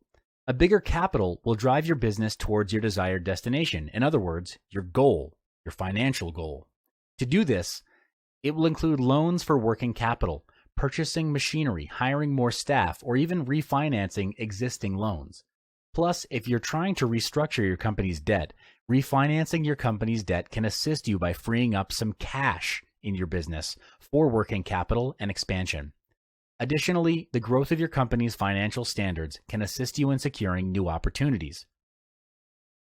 A bigger capital will drive your business towards your desired destination. In other words, your goal, your financial goal. To do this, it will include loans for working capital, purchasing machinery, hiring more staff, or even refinancing existing loans. Plus, if you're trying to restructure your company's debt, refinancing your company's debt can assist you by freeing up some cash in your business for working capital and expansion. Additionally, the growth of your company's financial standards can assist you in securing new opportunities.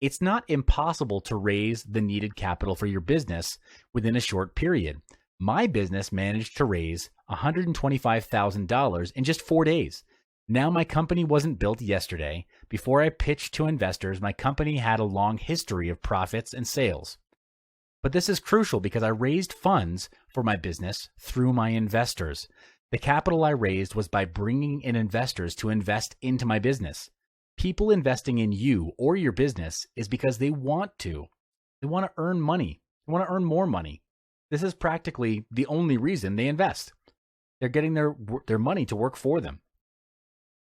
It's not impossible to raise the needed capital for your business within a short period. My business managed to raise $125,000 in just 4 days. Now, my company wasn't built yesterday. Before I pitched to investors, my company had a long history of profits and sales. But this is crucial because I raised funds for my business through my investors. The capital I raised was by bringing in investors to invest into my business. People investing in you or your business is because they want to. They want to earn money. They want to earn more money. This is practically the only reason they invest. They're getting their money to work for them.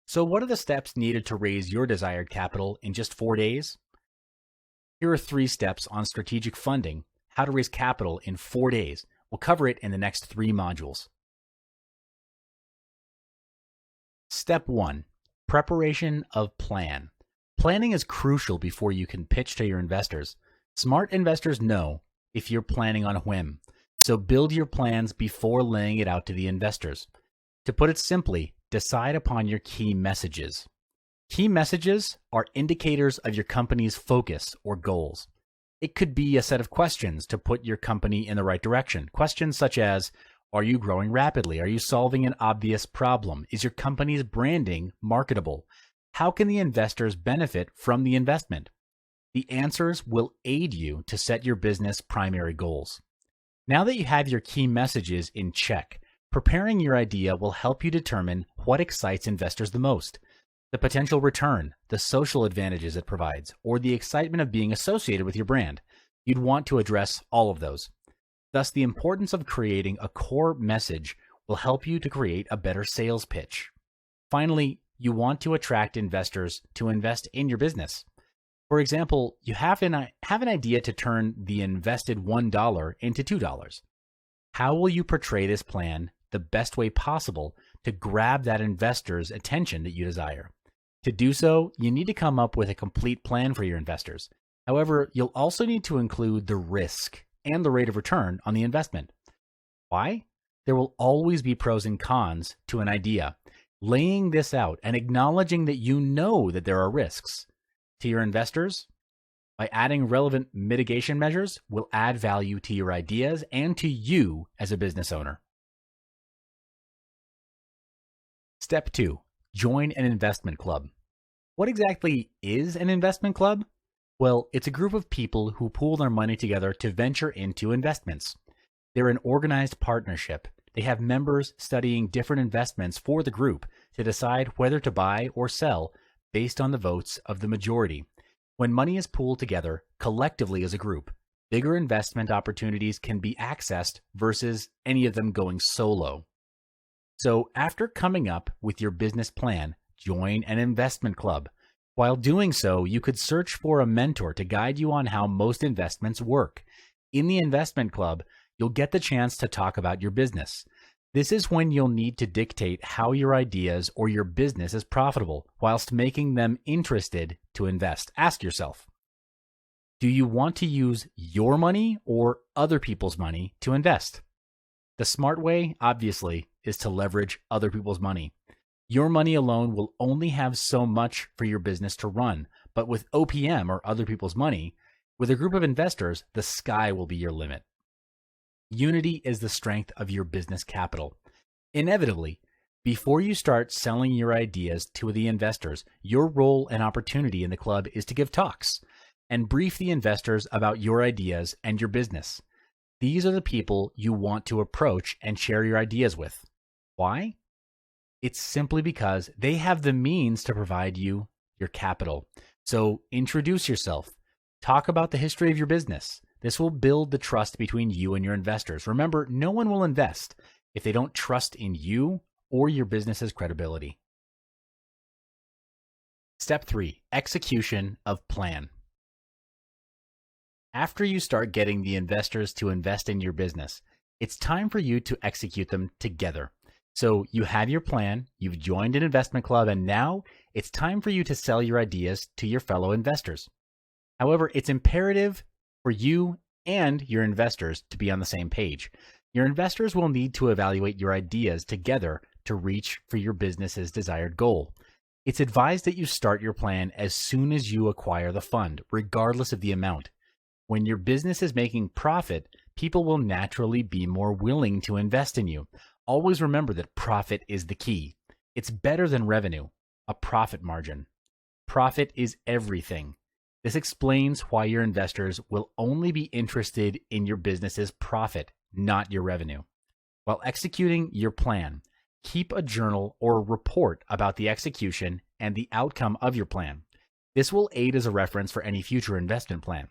So what are the steps needed to raise your desired capital in just 4 days? Here are 3 steps on strategic funding, how to raise capital in 4 days. We'll cover it in the next 3 modules. Step 1, preparation of plan. Planning is crucial before you can pitch to your investors. Smart investors know if you're planning on a whim, so build your plans before laying it out to the investors. To put it simply, decide upon your key messages. Key messages are indicators of your company's focus or goals. It could be a set of questions to put your company in the right direction. Questions such as, are you growing rapidly? Are you solving an obvious problem? Is your company's branding marketable? How can the investors benefit from the investment? The answers will aid you to set your business primary goals. Now that you have your key messages in check, preparing your idea will help you determine what excites investors the most. The potential return, the social advantages it provides, or the excitement of being associated with your brand. You'd want to address all of those. Thus, the importance of creating a core message will help you to create a better sales pitch. Finally, you want to attract investors to invest in your business. For example, you have an idea to turn the invested $1 into $2. How will you portray this plan the best way possible to grab that investor's attention that you desire? To do so, you need to come up with a complete plan for your investors. However, you'll also need to include the risk and the rate of return on the investment. Why? There will always be pros and cons to an idea. Laying this out and acknowledging that you know that there are risks to your investors By adding relevant mitigation measures will add value to your ideas and to you as a business owner. Step 2. Join an investment club. What exactly is an investment club? Well, it's a group of people who pool their money together to venture into investments. They're an organized partnership. They have members studying different investments for the group to decide whether to buy or sell based on the votes of the majority. When money is pooled together collectively as a group, bigger investment opportunities can be accessed versus any of them going solo. So after coming up with your business plan, join an investment club. While doing so, you could search for a mentor to guide you on how most investments work. In the investment club, you'll get the chance to talk about your business. This is when you'll need to dictate how your ideas or your business is profitable, whilst making them interested to invest. Ask yourself, do you want to use your money or other people's money to invest? The smart way, obviously, is to leverage other people's money. Your money alone will only have so much for your business to run, but with OPM or other people's money, with a group of investors, the sky will be your limit. Unity is the strength of your business capital. Inevitably, before you start selling your ideas to the investors, your role and opportunity in the club is to give talks and brief the investors about your ideas and your business. These are the people you want to approach and share your ideas with. Why? It's simply because they have the means to provide you your capital. So introduce yourself. Talk about the history of your business. This will build the trust between you and your investors. Remember, no one will invest if they don't trust in you or your business's credibility. Step 3, execution of plan. After you start getting the investors to invest in your business, it's time for you to execute them together. So you have your plan, you've joined an investment club, and now it's time for you to sell your ideas to your fellow investors. However, it's imperative for you and your investors to be on the same page. Your investors will need to evaluate your ideas together to reach for your business's desired goal. It's advised that you start your plan as soon as you acquire the fund, regardless of the amount. When your business is making profit, people will naturally be more willing to invest in you. Always remember that profit is the key. It's better than revenue, a profit margin. Profit is everything. This explains why your investors will only be interested in your business's profit, not your revenue. While executing your plan, keep a journal or a report about the execution and the outcome of your plan. This will aid as a reference for any future investment plan.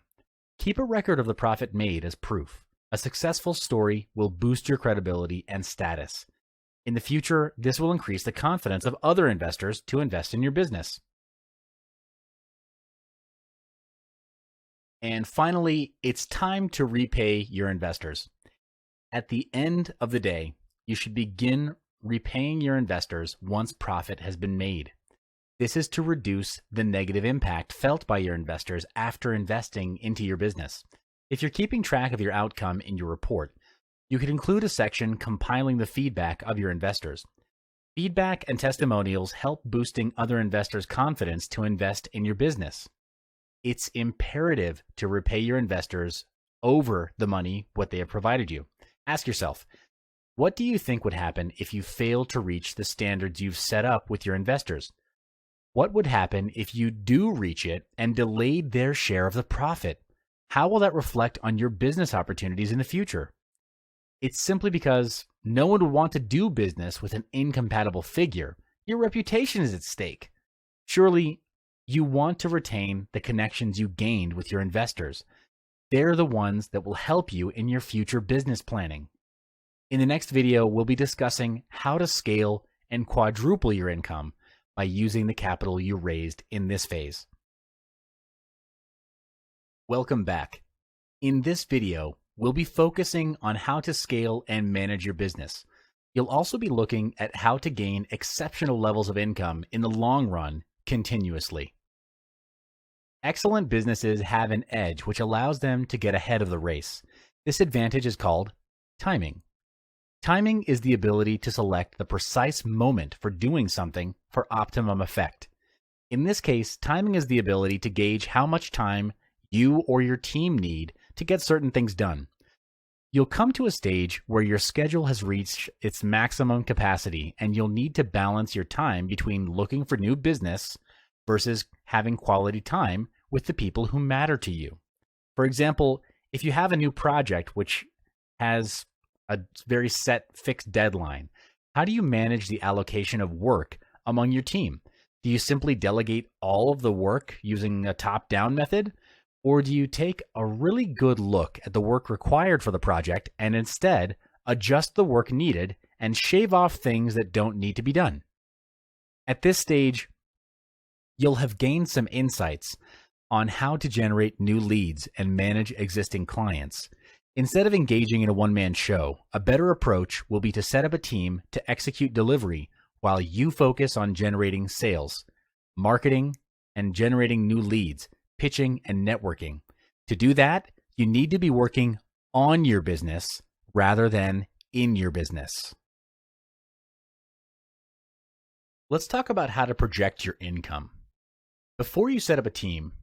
Keep a record of the profit made as proof. A successful story will boost your credibility and status. In the future, this will increase the confidence of other investors to invest in your business. And finally, it's time to repay your investors. At the end of the day, you should begin repaying your investors once profit has been made. This is to reduce the negative impact felt by your investors after investing into your business. If you're keeping track of your outcome in your report, you could include a section compiling the feedback of your investors. Feedback and testimonials help boosting other investors' confidence to invest in your business. It's imperative to repay your investors over the money what they have provided you. Ask yourself, what do you think would happen if you fail to reach the standards you've set up with your investors? What would happen if you do reach it and delayed their share of the profit? How will that reflect on your business opportunities in the future? It's simply because no one would want to do business with an incompatible figure. Your reputation is at stake. Surely, you want to retain the connections you gained with your investors. They're the ones that will help you in your future business planning. In the next video, we'll be discussing how to scale and quadruple your income by using the capital you raised in this phase. Welcome back. In this video, we'll be focusing on how to scale and manage your business. You'll also be looking at how to gain exceptional levels of income in the long run continuously. Excellent businesses have an edge which allows them to get ahead of the race. This advantage is called timing. Timing is the ability to select the precise moment for doing something for optimum effect. In this case, timing is the ability to gauge how much time you or your team need to get certain things done. You'll come to a stage where your schedule has reached its maximum capacity and you'll need to balance your time between looking for new business versus having quality time with the people who matter to you. For example, if you have a new project which has a very set fixed deadline, how do you manage the allocation of work among your team? Do you simply delegate all of the work using a top-down method? Or do you take a really good look at the work required for the project and instead adjust the work needed and shave off things that don't need to be done? At this stage, you'll have gained some insights on how to generate new leads and manage existing clients. Instead of engaging in a one-man show, a better approach will be to set up a team to execute delivery while you focus on generating sales, marketing, and generating new leads, pitching, and networking. To do that, you need to be working on your business rather than in your business. Let's talk about how to project your income. Before you set up a team,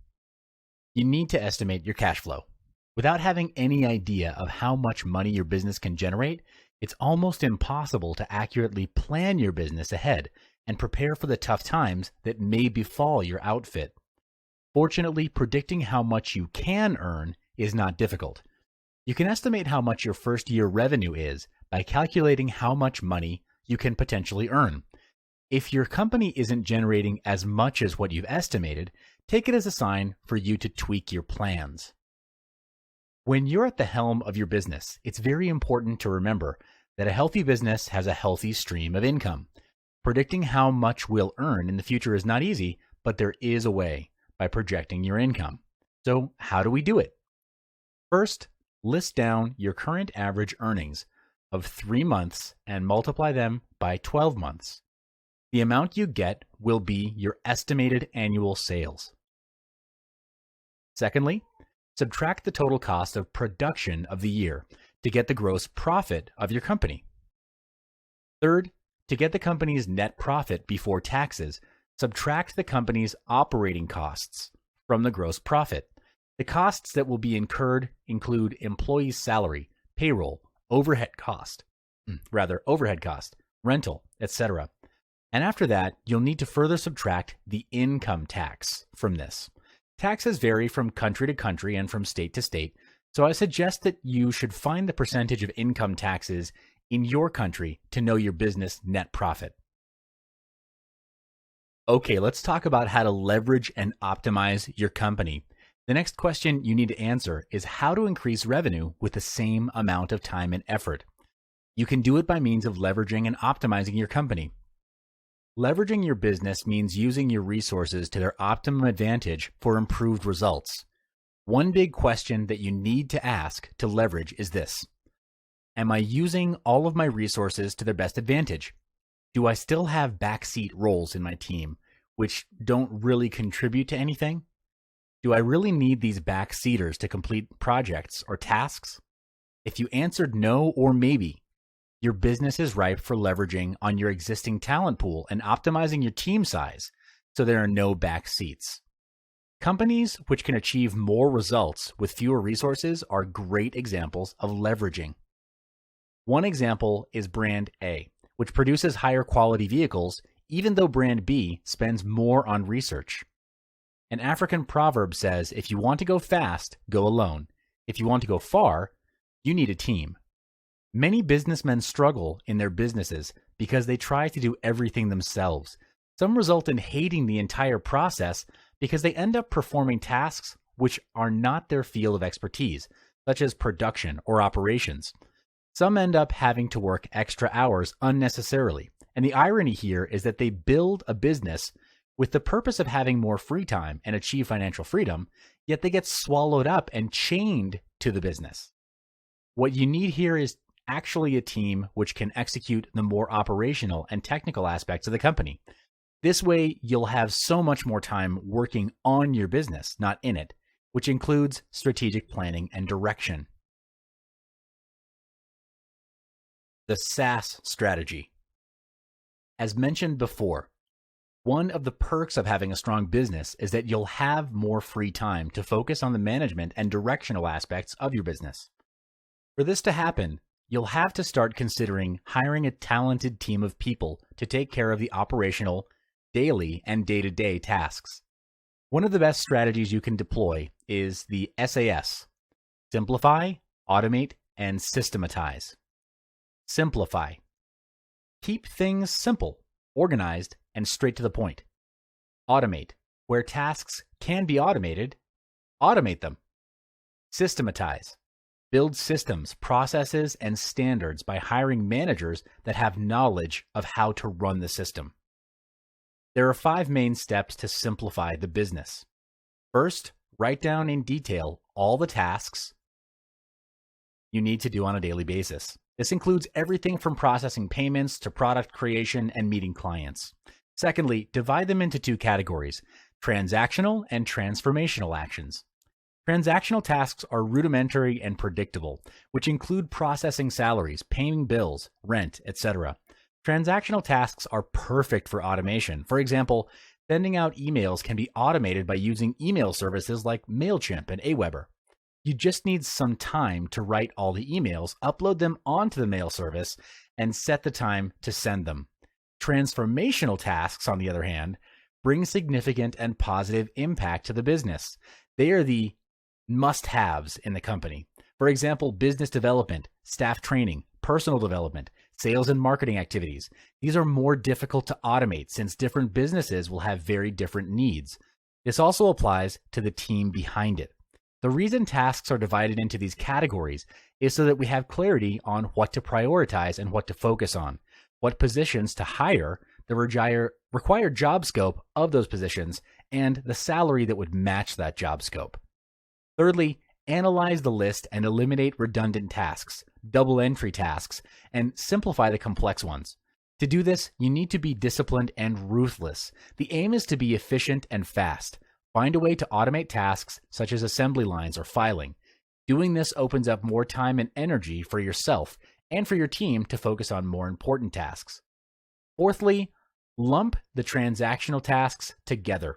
you need to estimate your cash flow. Without having any idea of how much money your business can generate, it's almost impossible to accurately plan your business ahead and prepare for the tough times that may befall your outfit. Fortunately, predicting how much you can earn is not difficult. You can estimate how much your first year revenue is by calculating how much money you can potentially earn. If your company isn't generating as much as what you've estimated, take it as a sign for you to tweak your plans. When you're at the helm of your business, it's very important to remember that a healthy business has a healthy stream of income. Predicting how much we'll earn in the future is not easy, but there is a way by projecting your income. So how do we do it? First, list down your current average earnings of 3 months and multiply them by 12 months. The amount you get will be your estimated annual sales. Secondly, subtract the total cost of production of the year to get the gross profit of your company. Third, to get the company's net profit before taxes, subtract the company's operating costs from the gross profit. The costs that will be incurred include employee salary, payroll, overhead cost, rental, etc. And after that, you'll need to further subtract the income tax from this. Taxes vary from country to country and from state to state, so I suggest that you should find the percentage of income taxes in your country to know your business net profit. Okay, let's talk about how to leverage and optimize your company. The next question you need to answer is how to increase revenue with the same amount of time and effort. You can do it by means of leveraging and optimizing your company. Leveraging your business means using your resources to their optimum advantage for improved results. One big question that you need to ask to leverage is this: am I using all of my resources to their best advantage? Do I still have backseat roles in my team which don't really contribute to anything? Do I really need these backseaters to complete projects or tasks? If you answered no or maybe, your business is ripe for leveraging on your existing talent pool and optimizing your team size so there are no back seats. Companies which can achieve more results with fewer resources are great examples of leveraging. One example is Brand A, which produces higher quality vehicles even though Brand B spends more on research. An African proverb says, if you want to go fast, go alone. If you want to go far, you need a team. Many businessmen struggle in their businesses because they try to do everything themselves. Some result in hating the entire process because they end up performing tasks which are not their field of expertise, such as production or operations. Some end up having to work extra hours unnecessarily. And the irony here is that they build a business with the purpose of having more free time and achieve financial freedom, yet they get swallowed up and chained to the business. What you need here is actually a team which can execute the more operational and technical aspects of the company. This way, you'll have so much more time working on your business, not in it, which includes strategic planning and direction. The SaaS strategy. As mentioned before, One of the perks of having a strong business is that you'll have more free time to focus on the management and directional aspects of your business. For this to happen, you'll have to start considering hiring a talented team of people to take care of the operational, daily, and day-to-day tasks. One of the best strategies you can deploy is the SAS: simplify, automate, and systematize. Simplify. Keep things simple, organized, and straight to the point. Automate. Where tasks can be automated, automate them. Systematize. Build systems, processes, and standards by hiring managers that have knowledge of how to run the system. There are 5 main steps to simplify the business. First, write down in detail all the tasks you need to do on a daily basis. This includes everything from processing payments to product creation and meeting clients. Secondly, divide them into 2 categories: transactional and transformational actions. Transactional tasks are rudimentary and predictable, which include processing salaries, paying bills, rent, etc. Transactional tasks are perfect for automation. For example, sending out emails can be automated by using email services like MailChimp and Aweber. You just need some time to write all the emails, upload them onto the mail service, and set the time to send them. Transformational tasks, on the other hand, bring significant and positive impact to the business. They are the must-haves in the company. For example, business development, staff training, personal development, sales and marketing activities. These are more difficult to automate since different businesses will have very different needs. This also applies to the team behind it. The reason tasks are divided into these categories is so that we have clarity on what to prioritize and what to focus on, what positions to hire, the required job scope of those positions, and the salary that would match that job scope. Thirdly, analyze the list and eliminate redundant tasks, double entry tasks, and simplify the complex ones. To do this, you need to be disciplined and ruthless. The aim is to be efficient and fast. Find a way to automate tasks such as assembly lines or filing. Doing this opens up more time and energy for yourself and for your team to focus on more important tasks. Fourthly, lump the transactional tasks together.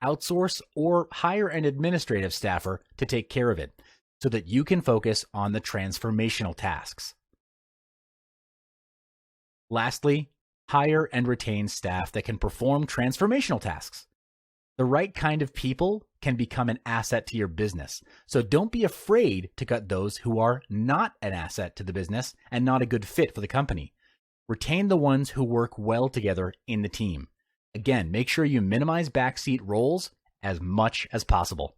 Outsource or hire an administrative staffer to take care of it so that you can focus on the transformational tasks. Lastly, hire and retain staff that can perform transformational tasks. The right kind of people can become an asset to your business, so don't be afraid to cut those who are not an asset to the business and not a good fit for the company. Retain the ones who work well together in the team. Again, make sure you minimize backseat roles as much as possible.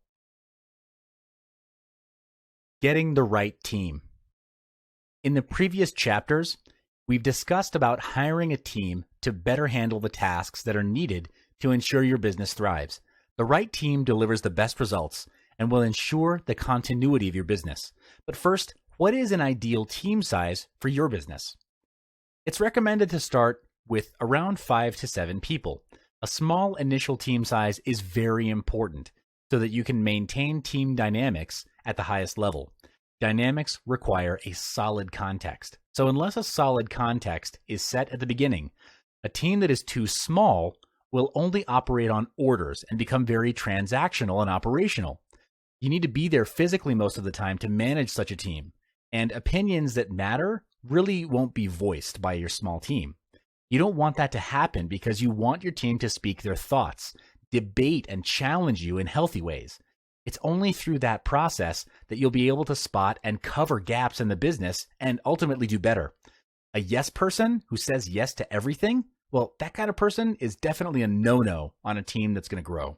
Getting the right team. In the previous chapters, we've discussed about hiring a team to better handle the tasks that are needed to ensure your business thrives. The right team delivers the best results and will ensure the continuity of your business. But first, what is an ideal team size for your business? It's recommended to start with around 5 to 7 people. A small initial team size is very important so that you can maintain team dynamics at the highest level. Dynamics require a solid context. So unless a solid context is set at the beginning, a team that is too small will only operate on orders and become very transactional and operational. You need to be there physically most of the time to manage such a team, and opinions that matter really won't be voiced by your small team. You don't want that to happen because you want your team to speak their thoughts, debate, and challenge you in healthy ways. It's only through that process that you'll be able to spot and cover gaps in the business and ultimately do better. A yes person who says yes to everything, well, that kind of person is definitely a no-no on a team that's going to grow.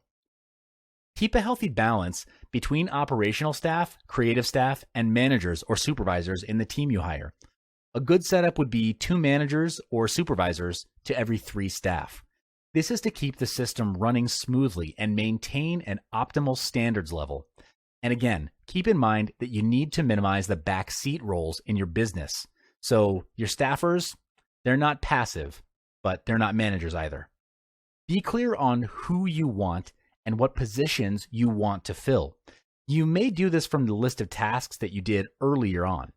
Keep a healthy balance between operational staff, creative staff, and managers or supervisors in the team you hire. A good setup would be 2 managers or supervisors to every 3 staff. This is to keep the system running smoothly and maintain an optimal standards level. And again, keep in mind that you need to minimize the backseat roles in your business. So your staffers, they're not passive, but they're not managers either. Be clear on who you want and what positions you want to fill. You may do this from the list of tasks that you did earlier on.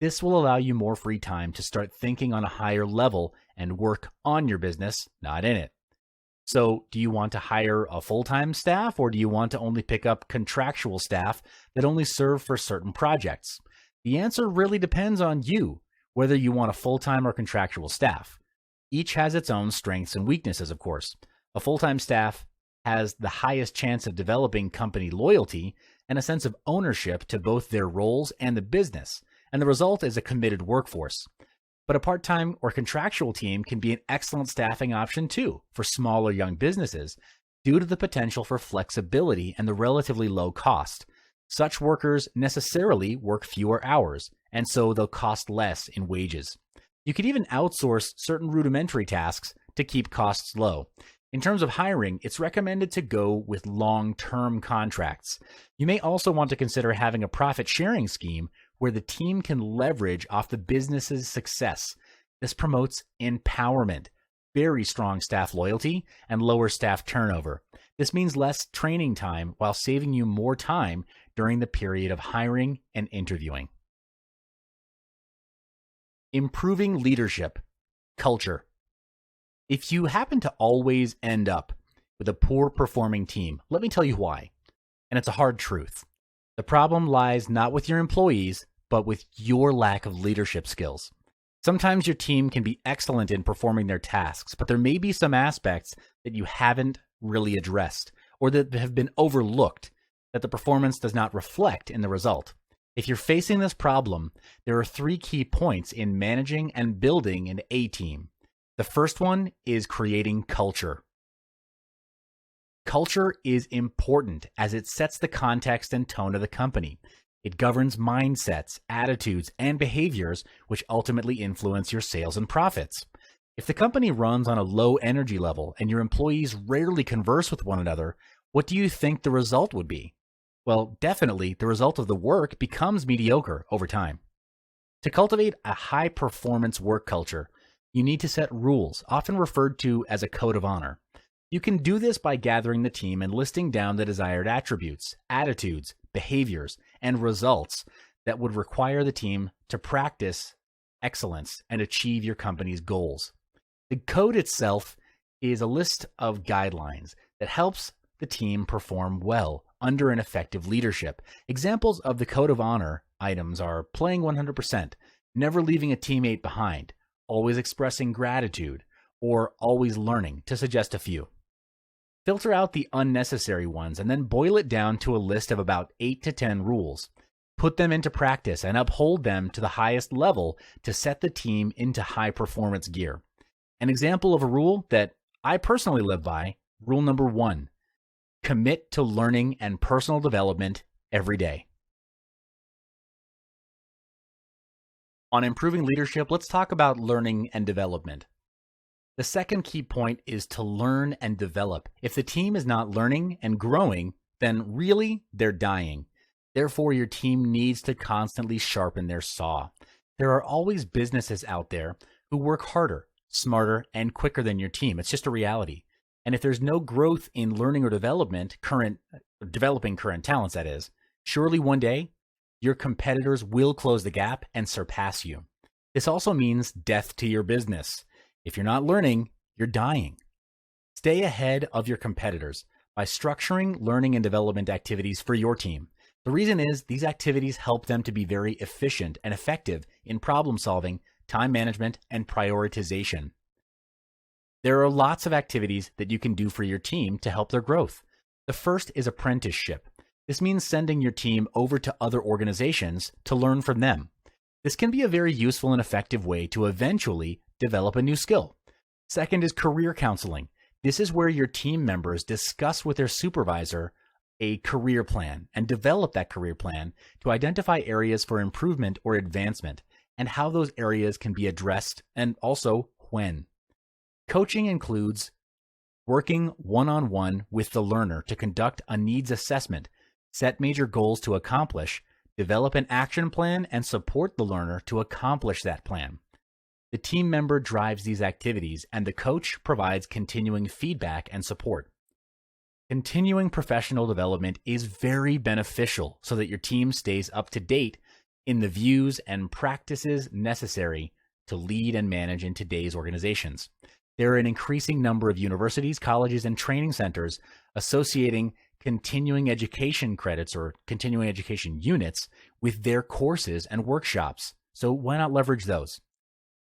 This will allow you more free time to start thinking on a higher level and work on your business, not in it. So, do you want to hire a full-time staff, or do you want to only pick up contractual staff that only serve for certain projects? The answer really depends on you, whether you want a full-time or contractual staff. Each has its own strengths and weaknesses, of course. A full-time staff has the highest chance of developing company loyalty and a sense of ownership to both their roles and the business, and the result is a committed workforce. But a part-time or contractual team can be an excellent staffing option too for small or young businesses due to the potential for flexibility and the relatively low cost. Such workers necessarily work fewer hours, and so they'll cost less in wages. You could even outsource certain rudimentary tasks to keep costs low. In terms of hiring, it's recommended to go with long-term contracts. You may also want to consider having a profit-sharing scheme where the team can leverage off the business's success. This promotes empowerment, very strong staff loyalty, and lower staff turnover. This means less training time while saving you more time during the period of hiring and interviewing. Improving leadership, culture. If you happen to always end up with a poor performing team, let me tell you why. And it's a hard truth. The problem lies not with your employees, but with your lack of leadership skills. Sometimes your team can be excellent in performing their tasks, but there may be some aspects that you haven't really addressed or that have been overlooked that the performance does not reflect in the result. If you're facing this problem, there are 3 key points in managing and building an A team. The first one is creating culture. Culture is important as it sets the context and tone of the company. It governs mindsets, attitudes, and behaviors, which ultimately influence your sales and profits. If the company runs on a low energy level and your employees rarely converse with one another, what do you think the result would be? Well, definitely the result of the work becomes mediocre over time. To cultivate a high-performance work culture, you need to set rules, often referred to as a code of honor. You can do this by gathering the team and listing down the desired attributes, attitudes, behaviors, and results that would require the team to practice excellence and achieve your company's goals. The code itself is a list of guidelines that helps the team perform well under an effective leadership. Examples of the code of honor items are playing 100%, never leaving a teammate behind, always expressing gratitude, or always learning, to suggest a few. Filter out the unnecessary ones and then boil it down to a list of about 8 to 10 rules. Put them into practice and uphold them to the highest level to set the team into high performance gear. An example of a rule that I personally live by, rule number 1, commit to learning and personal development every day. On improving leadership, let's talk about learning and development. The second key point is to learn and develop. If the team is not learning and growing, then really they're dying. Therefore, your team needs to constantly sharpen their saw. There are always businesses out there who work harder, smarter, and quicker than your team. It's just a reality. And if there's no growth in learning or developing current talents, that is, surely one day your competitors will close the gap and surpass you. This also means death to your business. If you're not learning, you're dying. Stay ahead of your competitors by structuring learning and development activities for your team. The reason is these activities help them to be very efficient and effective in problem solving, time management, and prioritization. There are lots of activities that you can do for your team to help their growth. The first is apprenticeship. This means sending your team over to other organizations to learn from them. This can be a very useful and effective way to eventually develop a new skill. Second is career counseling. This is where your team members discuss with their supervisor a career plan and develop that career plan to identify areas for improvement or advancement and how those areas can be addressed and also when. Coaching includes working one-on-one with the learner to conduct a needs assessment, set major goals to accomplish, develop an action plan, and support the learner to accomplish that plan. The team member drives these activities, and the coach provides continuing feedback and support. Continuing professional development is very beneficial so that your team stays up to date in the views and practices necessary to lead and manage in today's organizations. There are an increasing number of universities, colleges, and training centers associating continuing education credits or continuing education units with their courses and workshops. So why not leverage those?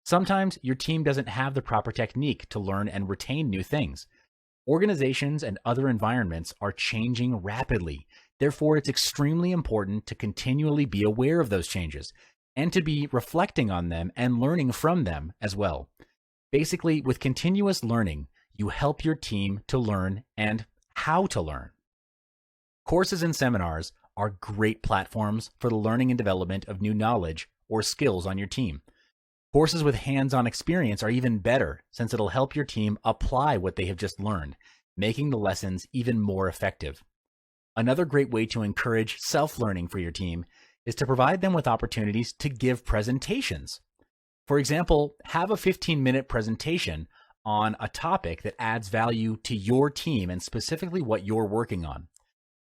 Sometimes your team doesn't have the proper technique to learn and retain new things. Organizations and other environments are changing rapidly. Therefore, it's extremely important to continually be aware of those changes and to be reflecting on them and learning from them as well. Basically, with continuous learning, you help your team to learn and how to learn. Courses and seminars are great platforms for the learning and development of new knowledge or skills on your team. Courses with hands-on experience are even better since it'll help your team apply what they have just learned, making the lessons even more effective. Another great way to encourage self-learning for your team is to provide them with opportunities to give presentations. For example, have a 15-minute presentation on a topic that adds value to your team and specifically what you're working on.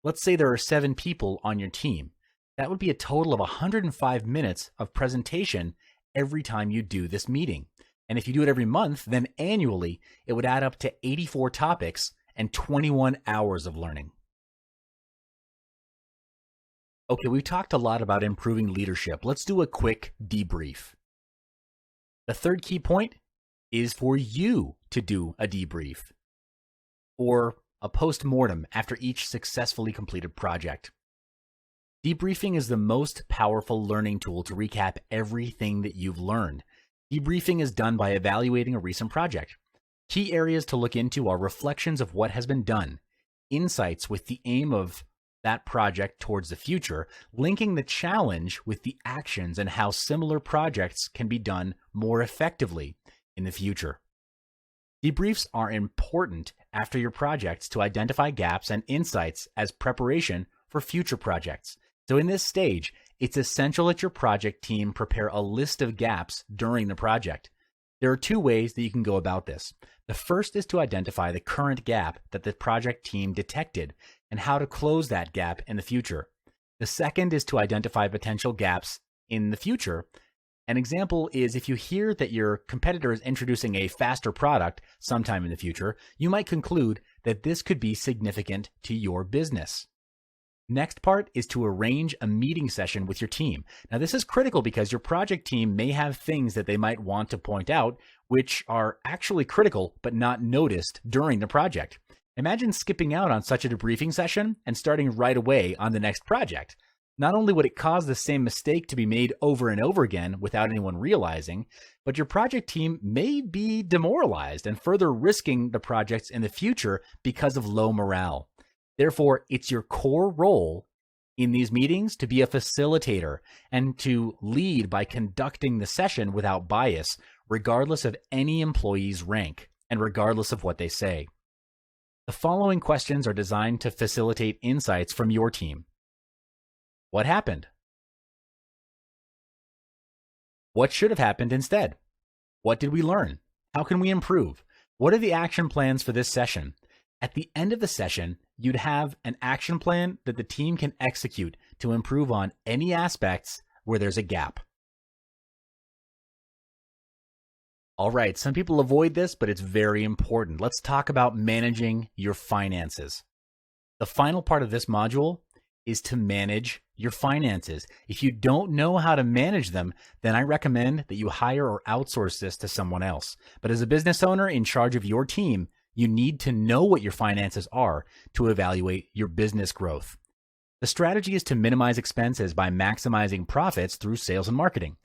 Let's say there are 7 people on your team. That would be a total of 105 minutes of presentation every time you do this meeting. And if you do it every month, then annually, it would add up to 84 topics and 21 hours of learning. Okay, we've talked a lot about improving leadership. Let's do a quick debrief. The third key point is for you to do a debrief or a post-mortem after each successfully completed project. Debriefing is the most powerful learning tool to recap everything that you've learned. Debriefing is done by evaluating a recent project. Key areas to look into are reflections of what has been done, insights with the aim of that project towards the future, linking the challenge with the actions and how similar projects can be done more effectively in the future. Debriefs are important after your projects to identify gaps and insights as preparation for future projects. So in this stage, it's essential that your project team prepare a list of gaps during the project. There are 2 ways that you can go about this. The first is to identify the current gap that the project team detected and how to close that gap in the future. The second is to identify potential gaps in the future. An example is if you hear that your competitor is introducing a faster product sometime in the future, you might conclude that this could be significant to your business. Next part is to arrange a meeting session with your team. Now, this is critical because your project team may have things that they might want to point out, which are actually critical but not noticed during the project. Imagine skipping out on such a debriefing session and starting right away on the next project. Not only would it cause the same mistake to be made over and over again without anyone realizing, but your project team may be demoralized and further risking the projects in the future because of low morale. Therefore, it's your core role in these meetings to be a facilitator and to lead by conducting the session without bias, regardless of any employee's rank and regardless of what they say. The following questions are designed to facilitate insights from your team. What happened? What should have happened instead? What did we learn? How can we improve? What are the action plans for this session? At the end of the session, you'd have an action plan that the team can execute to improve on any aspects where there's a gap. All right, some people avoid this, but it's very important. Let's talk about managing your finances. The final part of this module is to manage your finances. If you don't know how to manage them, then I recommend that you hire or outsource this to someone else. But as a business owner in charge of your team, you need to know what your finances are to evaluate your business growth. The strategy is to minimize expenses by maximizing profits through sales and marketing.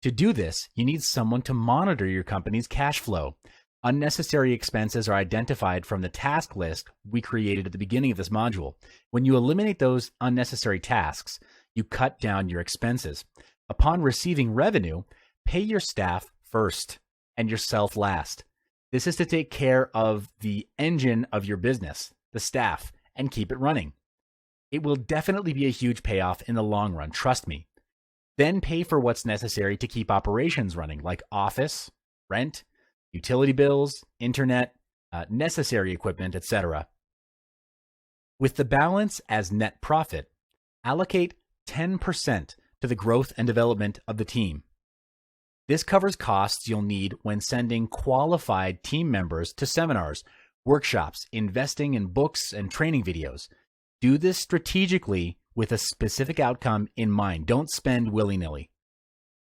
To do this, you need someone to monitor your company's cash flow. Unnecessary expenses are identified from the task list we created at the beginning of this module. When you eliminate those unnecessary tasks, you cut down your expenses. Upon receiving revenue, pay your staff first and yourself last. This is to take care of the engine of your business, the staff, and keep it running. It will definitely be a huge payoff in the long run, trust me. Then pay for what's necessary to keep operations running, like office, rent, utility bills, internet, necessary equipment, etc. With the balance as net profit, allocate 10% to the growth and development of the team. This covers costs you'll need when sending qualified team members to seminars, workshops, investing in books and training videos. Do this strategically with a specific outcome in mind. Don't spend willy-nilly.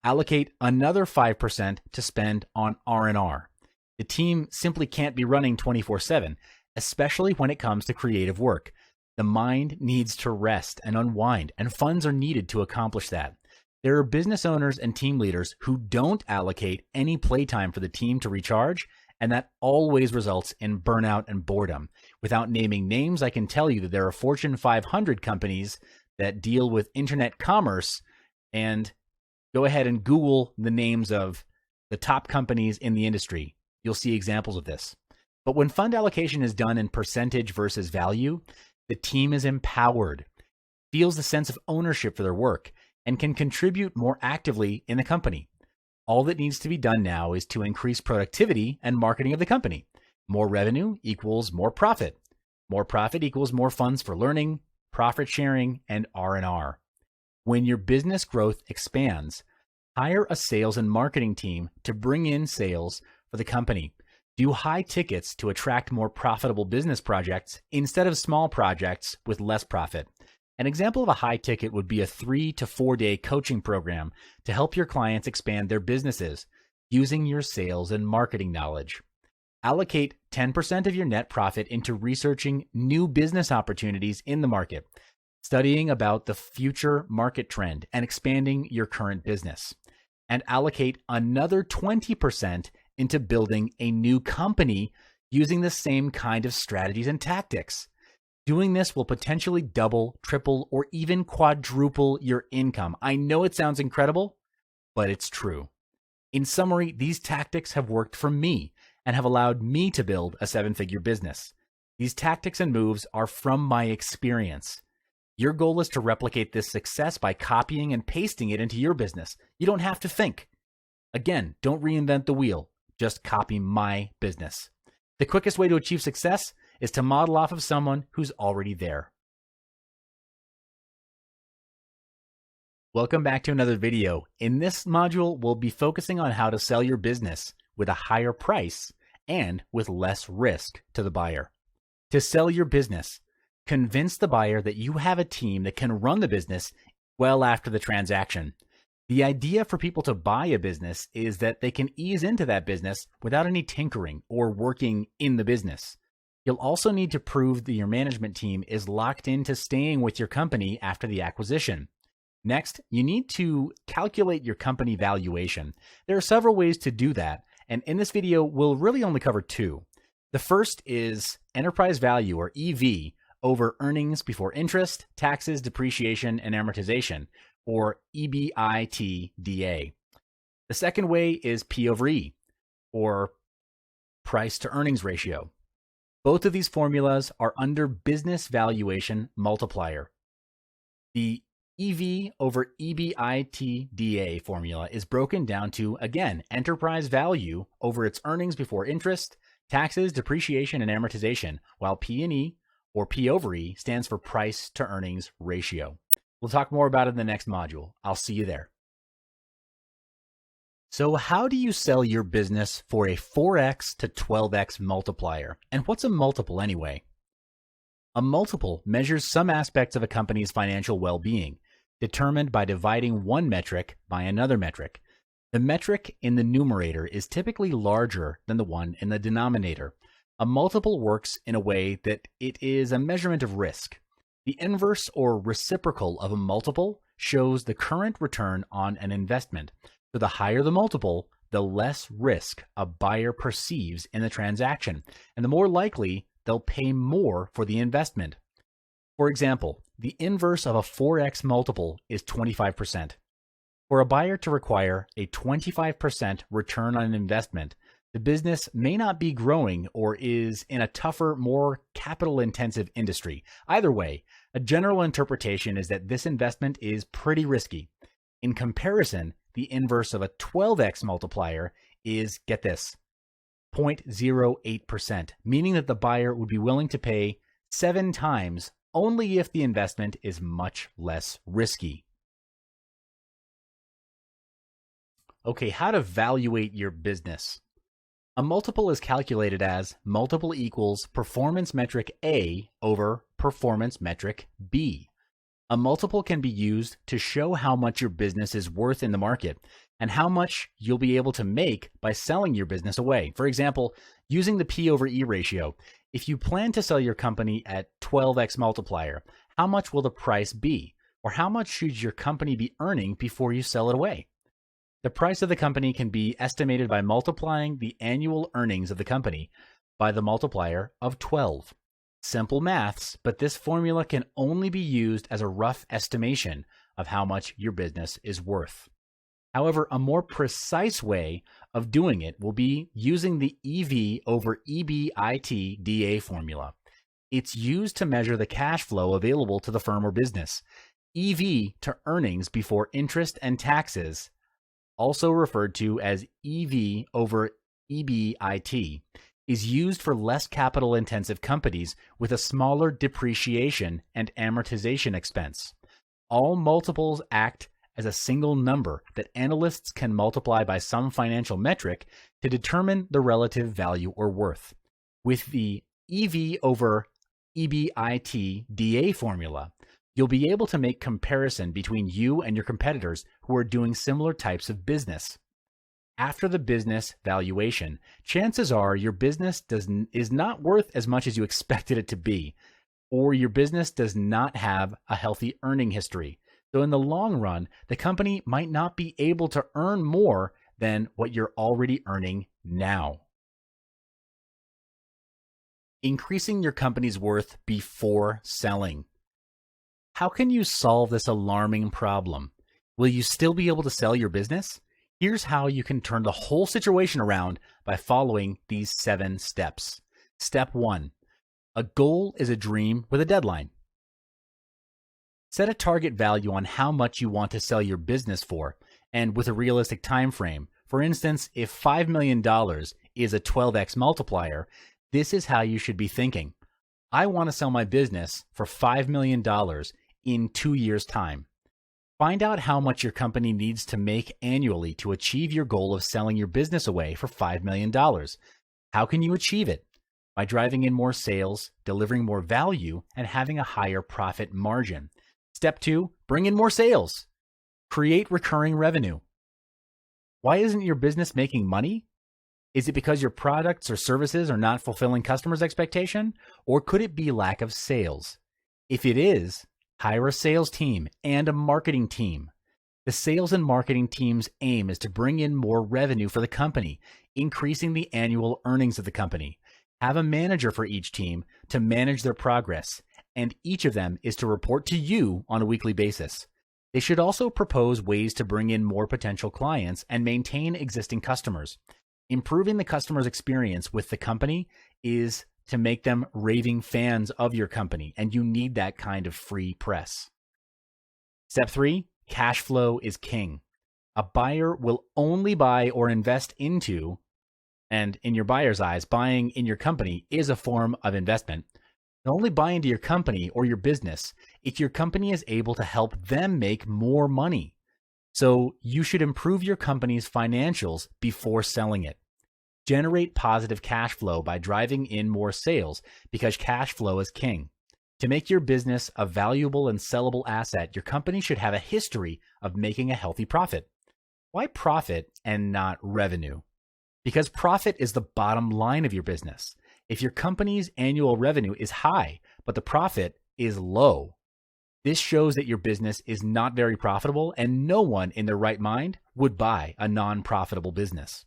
Allocate another 5% to spend on R&R. The team simply can't be running 24/7, especially when it comes to creative work. The mind needs to rest and unwind, and funds are needed to accomplish that. There are business owners and team leaders who don't allocate any playtime for the team to recharge, and that always results in burnout and boredom. Without naming names, I can tell you that there are Fortune 500 companies that deal with internet commerce, and go ahead and Google the names of the top companies in the industry. You'll see examples of this. But when fund allocation is done in percentage versus value, the team is empowered, feels the sense of ownership for their work, and can contribute more actively in the company. All that needs to be done now is to increase productivity and marketing of the company. More revenue equals more profit. More profit equals more funds for learning, profit sharing, and R&R. When your business growth expands, hire a sales and marketing team to bring in sales for the company. Do high tickets to attract more profitable business projects instead of small projects with less profit. An example of a high ticket would be a 3 to 4 day coaching program to help your clients expand their businesses using your sales and marketing knowledge. Allocate 10% of your net profit into researching new business opportunities in the market, studying about the future market trend, and expanding your current business. And allocate another 20% into building a new company using the same kind of strategies and tactics. Doing this will potentially double, triple, or even quadruple your income. I know it sounds incredible, but it's true. In summary, these tactics have worked for me and have allowed me to build a 7-figure business. These tactics and moves are from my experience. Your goal is to replicate this success by copying and pasting it into your business. You don't have to think. Again, don't reinvent the wheel. Just copy my business. The quickest way to achieve success is to model off of someone who's already there. Welcome back to another video. In this module, we'll be focusing on how to sell your business with a higher price and with less risk to the buyer. To sell your business, convince the buyer that you have a team that can run the business well after the transaction. The idea for people to buy a business is that they can ease into that business without any tinkering or working in the business. You'll also need to prove that your management team is locked into staying with your company after the acquisition. Next, you need to calculate your company valuation. There are several ways to do that, and in this video, we'll really only cover two. The first is enterprise value, or EV, over earnings before interest, taxes, depreciation, and amortization, or EBITDA. The second way is P over E, or price to earnings ratio. Both of these formulas are under business valuation multiplier. The EV over EBITDA formula is broken down to, again, enterprise value over its earnings before interest, taxes, depreciation, and amortization, while P&E, or P over E, stands for price to earnings ratio. We'll talk more about it in the next module. I'll see you there. So how do you sell your business for a 4x to 12x multiplier? And what's a multiple anyway? A multiple measures some aspects of a company's financial well-being, determined by dividing one metric by another metric. The metric in the numerator is typically larger than the one in the denominator. A multiple works in a way that it is a measurement of risk. The inverse or reciprocal of a multiple shows the current return on an investment. So the higher the multiple, the less risk a buyer perceives in the transaction, and the more likely they'll pay more for the investment. For example, the inverse of a 4x multiple is 25%. For a buyer to require a 25% return on an investment, the business may not be growing or is in a tougher, more capital-intensive industry. Either way, a general interpretation is that this investment is pretty risky. In comparison, the inverse of a 12x multiplier is, get this, 0.08%, meaning that the buyer would be willing to pay 7 times only if the investment is much less risky. Okay, how to evaluate your business. A multiple is calculated as multiple equals performance metric A over performance metric B. A multiple can be used to show how much your business is worth in the market and how much you'll be able to make by selling your business away. For example, using the P over E ratio, if you plan to sell your company at 12x multiplier, how much will the price be? Or how much should your company be earning before you sell it away? The price of the company can be estimated by multiplying the annual earnings of the company by the multiplier of 12. Simple maths, but this formula can only be used as a rough estimation of how much your business is worth. However, a more precise way of doing it will be using the EV over EBIT DA formula. It's used to measure the cash flow available to the firm or business. EV to earnings before interest and taxes, also referred to as EV over EBIT, is used for less capital-intensive companies with a smaller depreciation and amortization expense. All multiples act as a single number that analysts can multiply by some financial metric to determine the relative value or worth. With the EV over EBIT DA formula, you'll be able to make comparison between you and your competitors who are doing similar types of business. After the business valuation, chances are your business is not worth as much as you expected it to be, or your business does not have a healthy earning history. So in the long run, the company might not be able to earn more than what you're already earning now. Increasing your company's worth before selling. How can you solve this alarming problem? Will you still be able to sell your business? Here's how you can turn the whole situation around by following these 7 steps. Step 1. A goal is a dream with a deadline. Set a target value on how much you want to sell your business for, and with a realistic time frame. For instance, if $5 million is a 12x multiplier, this is how you should be thinking. I want to sell my business for $5 million in 2 years' time. Find out how much your company needs to make annually to achieve your goal of selling your business away for $5 million. How can you achieve it? By driving in more sales, delivering more value, and having a higher profit margin. Step 2, bring in more sales. Create recurring revenue. Why isn't your business making money? Is it because your products or services are not fulfilling customers' expectation? Or could it be lack of sales? If it is, hire a sales team and a marketing team. The sales and marketing team's aim is to bring in more revenue for the company, increasing the annual earnings of the company. Have a manager for each team to manage their progress, and each of them is to report to you on a weekly basis. They should also propose ways to bring in more potential clients and maintain existing customers. Improving the customer's experience with the company is to make them raving fans of your company, and you need that kind of free press. Step 3, cash flow is king. A buyer will only buy or invest into, and in your buyer's eyes, buying in your company is a form of investment. They'll only buy into your company or your business if your company is able to help them make more money. So you should improve your company's financials before selling it. Generate positive cash flow by driving in more sales because cash flow is king. To make your business a valuable and sellable asset, your company should have a history of making a healthy profit. Why profit and not revenue? Because profit is the bottom line of your business. If your company's annual revenue is high, but the profit is low, this shows that your business is not very profitable and no one in their right mind would buy a non-profitable business.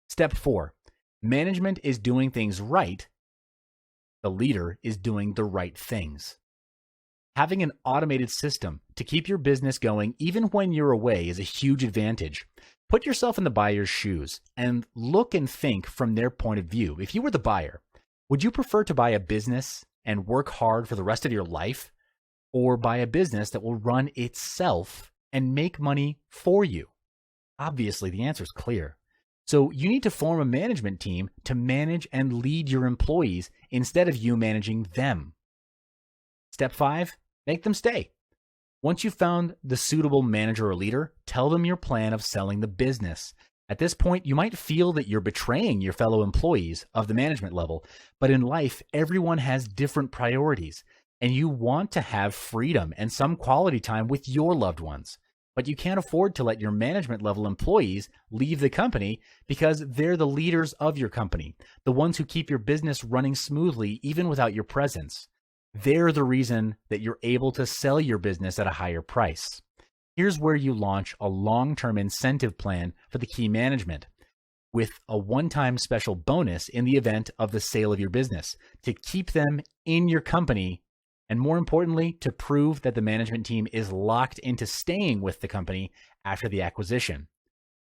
Step 4, management is doing things right. The leader is doing the right things. Having an automated system to keep your business going even when you're away is a huge advantage. Put yourself in the buyer's shoes and look and think from their point of view. If you were the buyer, would you prefer to buy a business and work hard for the rest of your life, or buy a business that will run itself and make money for you? Obviously, the answer is clear. So you need to form a management team to manage and lead your employees instead of you managing them. Step 5, make them stay. Once you've found the suitable manager or leader, tell them your plan of selling the business. At this point, you might feel that you're betraying your fellow employees of the management level, but in life, everyone has different priorities, and you want to have freedom and some quality time with your loved ones. But you can't afford to let your management level employees leave the company because they're the leaders of your company, the ones who keep your business running smoothly even without your presence. They're the reason that you're able to sell your business at a higher price. Here's where you launch a long-term incentive plan for the key management with a one-time special bonus in the event of the sale of your business to keep them in your company, and more importantly, to prove that the management team is locked into staying with the company after the acquisition.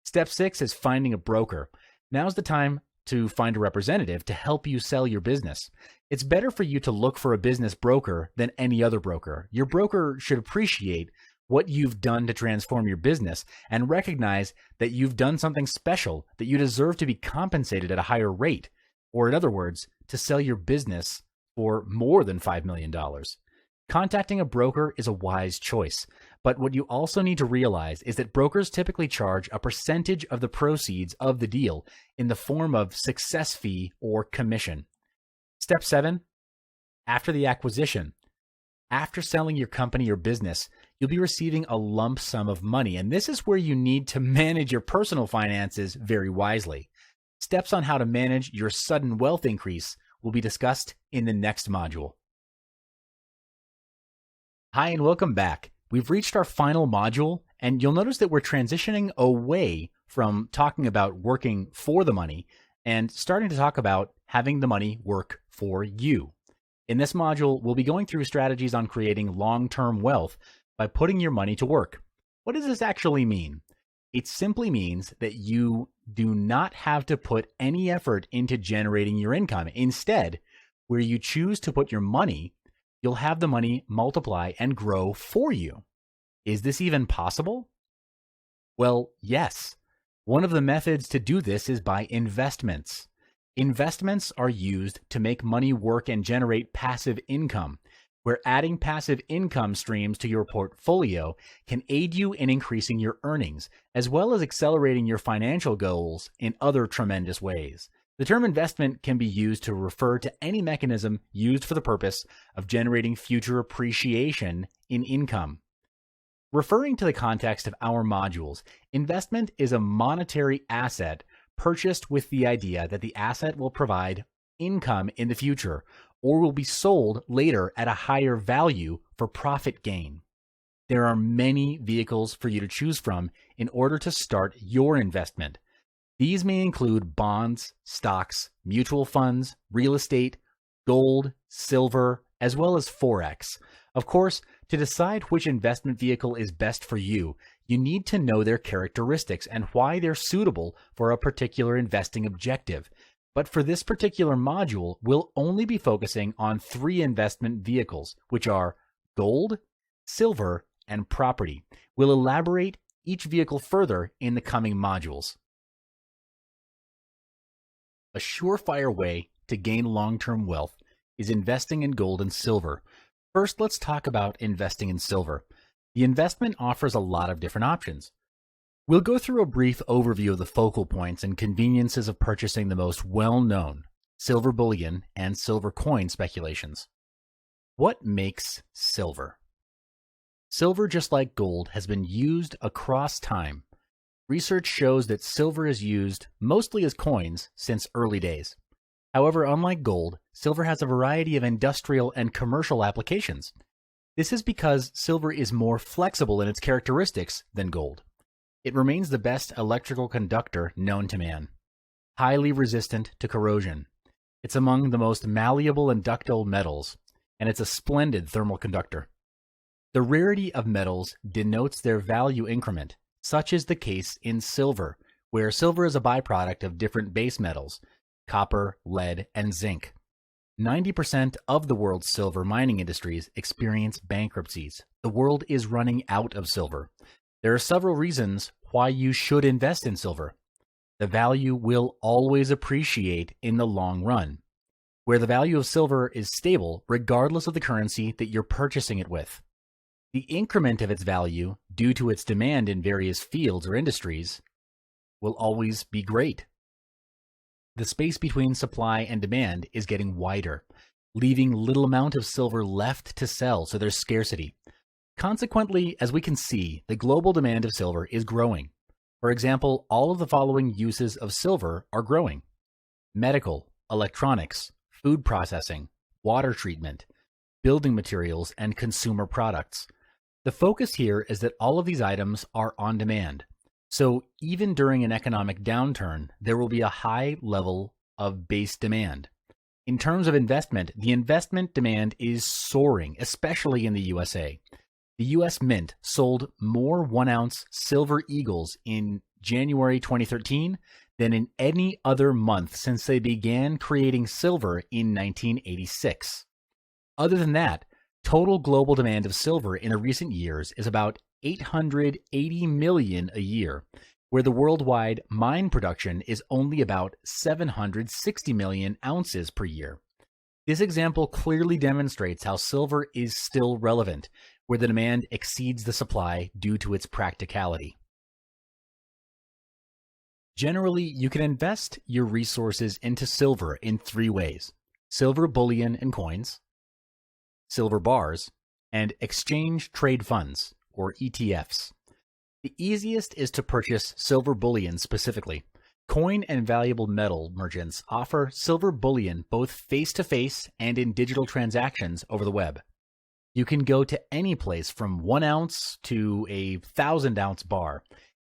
Step 6 is finding a broker. Now's the time to find a representative to help you sell your business. It's better for you to look for a business broker than any other broker. Your broker should appreciate what you've done to transform your business and recognize that you've done something special, that you deserve to be compensated at a higher rate, or in other words, to sell your business for more than $5 million. Contacting a broker is a wise choice, but what you also need to realize is that brokers typically charge a percentage of the proceeds of the deal in the form of success fee or commission. Step 7, after the acquisition. After selling your company or business, you'll be receiving a lump sum of money, and this is where you need to manage your personal finances very wisely. Steps on how to manage your sudden wealth increase will be discussed in the next module. Hi, and welcome back. We've reached our final module, and you'll notice that we're transitioning away from talking about working for the money and starting to talk about having the money work for you. In this module, we'll be going through strategies on creating long-term wealth by putting your money to work. What does this actually mean? It simply means that you do not have to put any effort into generating your income. Instead, where you choose to put your money, you'll have the money multiply and grow for you. Is this even possible? Well, yes. One of the methods to do this is by investments. Investments are used to make money work and generate passive income, where adding passive income streams to your portfolio can aid you in increasing your earnings, as well as accelerating your financial goals in other tremendous ways. The term investment can be used to refer to any mechanism used for the purpose of generating future appreciation in income. Referring to the context of our modules, investment is a monetary asset purchased with the idea that the asset will provide income in the future or will be sold later at a higher value for profit gain. There are many vehicles for you to choose from in order to start your investment. These may include bonds, stocks, mutual funds, real estate, gold, silver, as well as Forex. Of course, to decide which investment vehicle is best for you, you need to know their characteristics and why they're suitable for a particular investing objective. But for this particular module, we'll only be focusing on 3 investment vehicles, which are gold, silver, and property. We'll elaborate each vehicle further in the coming modules. A surefire way to gain long-term wealth is investing in gold and silver. First, let's talk about investing in silver. The investment offers a lot of different options. We'll go through a brief overview of the focal points and conveniences of purchasing the most well-known silver bullion and silver coin speculations. What makes silver? Silver, just like gold, has been used across time. Research shows that silver is used mostly as coins since early days. However, unlike gold, silver has a variety of industrial and commercial applications. This is because silver is more flexible in its characteristics than gold. It remains the best electrical conductor known to man, highly resistant to corrosion. It's among the most malleable and ductile metals, and it's a splendid thermal conductor. The rarity of metals denotes their value increment. Such is the case in silver, where silver is a byproduct of different base metals, copper, lead, and zinc. 90% of the world's silver mining industries experience bankruptcies. The world is running out of silver. There are several reasons why you should invest in silver. The value will always appreciate in the long run, where the value of silver is stable regardless of the currency that you're purchasing it with. The increment of its value, due to its demand in various fields or industries, will always be great. The space between supply and demand is getting wider, leaving little amount of silver left to sell, so there's scarcity. Consequently, as we can see, the global demand of silver is growing. For example, all of the following uses of silver are growing: medical, electronics, food processing, water treatment, building materials, and consumer products. The focus here is that all of these items are on demand. So even during an economic downturn, there will be a high level of base demand. In terms of investment, the investment demand is soaring, especially in the USA. The US Mint sold more 1-ounce silver eagles in January 2013 than in any other month since they began creating silver in 1986. Other than that, total global demand of silver in the recent years is about 880 million a year, where the worldwide mine production is only about 760 million ounces per year. This example clearly demonstrates how silver is still relevant, where the demand exceeds the supply due to its practicality. Generally, you can invest your resources into silver in 3 ways: silver bullion and coins, silver bars, and exchange trade funds, or ETFs. The easiest is to purchase silver bullion specifically. Coin and valuable metal merchants offer silver bullion both face-to-face and in digital transactions over the web. You can go to any place from 1 ounce to a 1,000-ounce bar,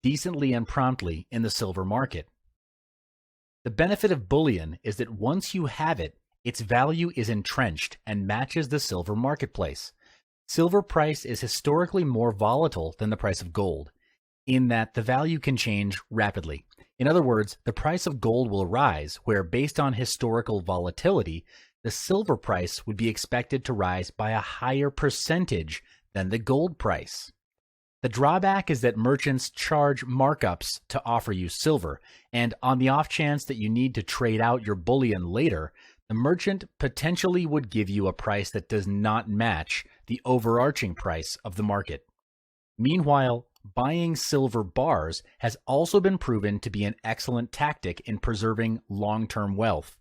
decently and promptly in the silver market. The benefit of bullion is that once you have it, its value is entrenched and matches the silver marketplace. Silver price is historically more volatile than the price of gold, in that the value can change rapidly. In other words, the price of gold will rise, where based on historical volatility, the silver price would be expected to rise by a higher percentage than the gold price. The drawback is that merchants charge markups to offer you silver, and on the off chance that you need to trade out your bullion later, the merchant potentially would give you a price that does not match the overarching price of the market. Meanwhile, buying silver bars has also been proven to be an excellent tactic in preserving long-term wealth.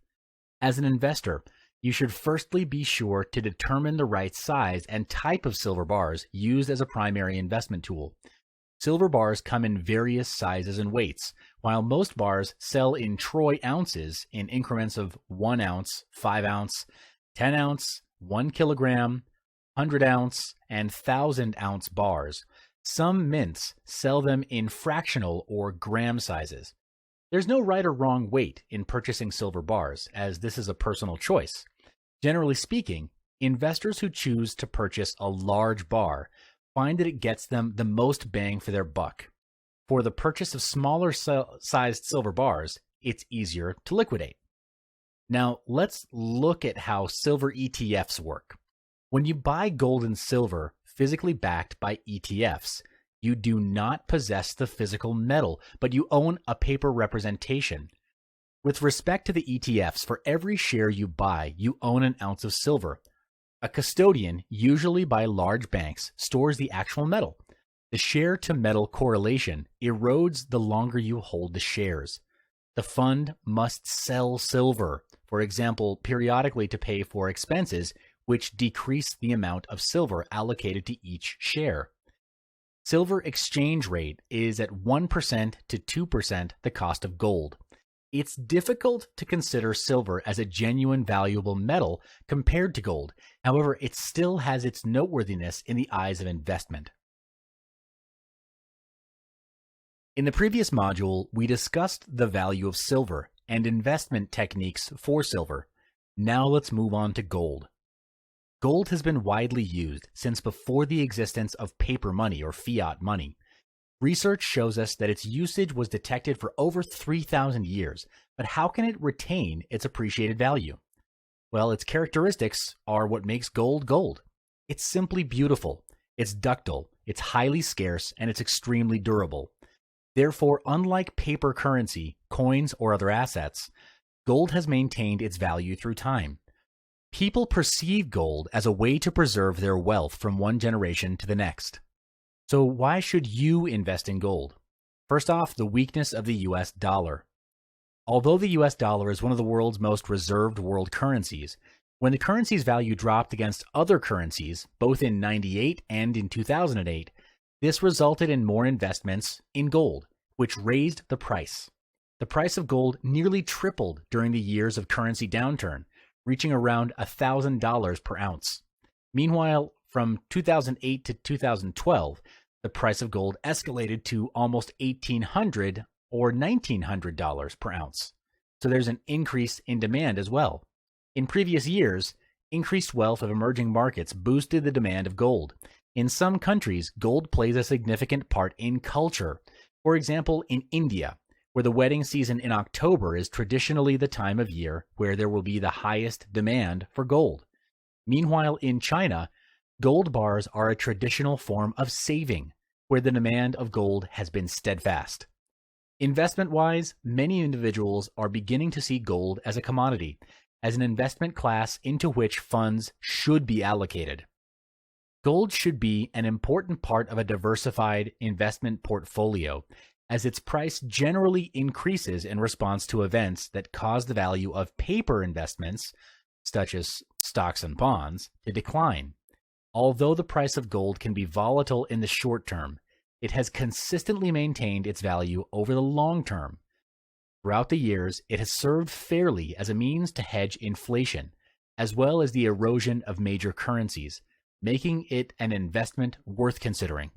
As an investor, you should firstly be sure to determine the right size and type of silver bars used as a primary investment tool. Silver bars come in various sizes and weights, while most bars sell in troy ounces in increments of 1 ounce, 5 ounce, 10 ounce, 1 kilogram, 100 ounce, and 1,000 ounce bars. Some mints sell them in fractional or gram sizes. There's no right or wrong weight in purchasing silver bars, as this is a personal choice. Generally speaking, investors who choose to purchase a large bar find that it gets them the most bang for their buck. For the purchase of smaller sized silver bars, it's easier to liquidate. Now, let's look at how silver ETFs work. When you buy gold and silver physically backed by ETFs, you do not possess the physical metal, but you own a paper representation. With respect to the ETFs, for every share you buy, you own an ounce of silver. A custodian, usually by large banks, stores the actual metal. The share-to-metal correlation erodes the longer you hold the shares. The fund must sell silver, for example, periodically to pay for expenses, which decrease the amount of silver allocated to each share. Silver exchange rate is at 1% to 2% the cost of gold. It's difficult to consider silver as a genuine valuable metal compared to gold. However, it still has its noteworthiness in the eyes of investment. In the previous module, we discussed the value of silver and investment techniques for silver. Now let's move on to gold. Gold has been widely used since before the existence of paper money or fiat money. Research shows us that its usage was detected for over 3,000 years, but how can it retain its appreciated value? Well, its characteristics are what makes gold gold. It's simply beautiful, it's ductile, it's highly scarce, and it's extremely durable. Therefore, unlike paper currency, coins, or other assets, gold has maintained its value through time. People perceive gold as a way to preserve their wealth from one generation to the next. So why should you invest in gold? First off, the weakness of the US dollar. Although the US dollar is one of the world's most reserved world currencies, when the currency's value dropped against other currencies, both in 98 and in 2008, this resulted in more investments in gold, which raised the price. The price of gold nearly tripled during the years of currency downturn, reaching around $1,000 per ounce. Meanwhile, from 2008 to 2012, the price of gold escalated to almost $1,800 or $1,900 per ounce. So there's an increase in demand as well. In previous years, increased wealth of emerging markets boosted the demand of gold. In some countries, gold plays a significant part in culture. For example, in India, where the wedding season in October is traditionally the time of year where there will be the highest demand for gold. Meanwhile, in China, gold bars are a traditional form of saving, where the demand of gold has been steadfast. Investment-wise, many individuals are beginning to see gold as a commodity, as an investment class into which funds should be allocated. Gold should be an important part of a diversified investment portfolio, as its price generally increases in response to events that cause the value of paper investments, such as stocks and bonds, to decline. Although the price of gold can be volatile in the short term, it has consistently maintained its value over the long term. Throughout the years, it has served fairly as a means to hedge inflation, as well as the erosion of major currencies, making it an investment worth considering.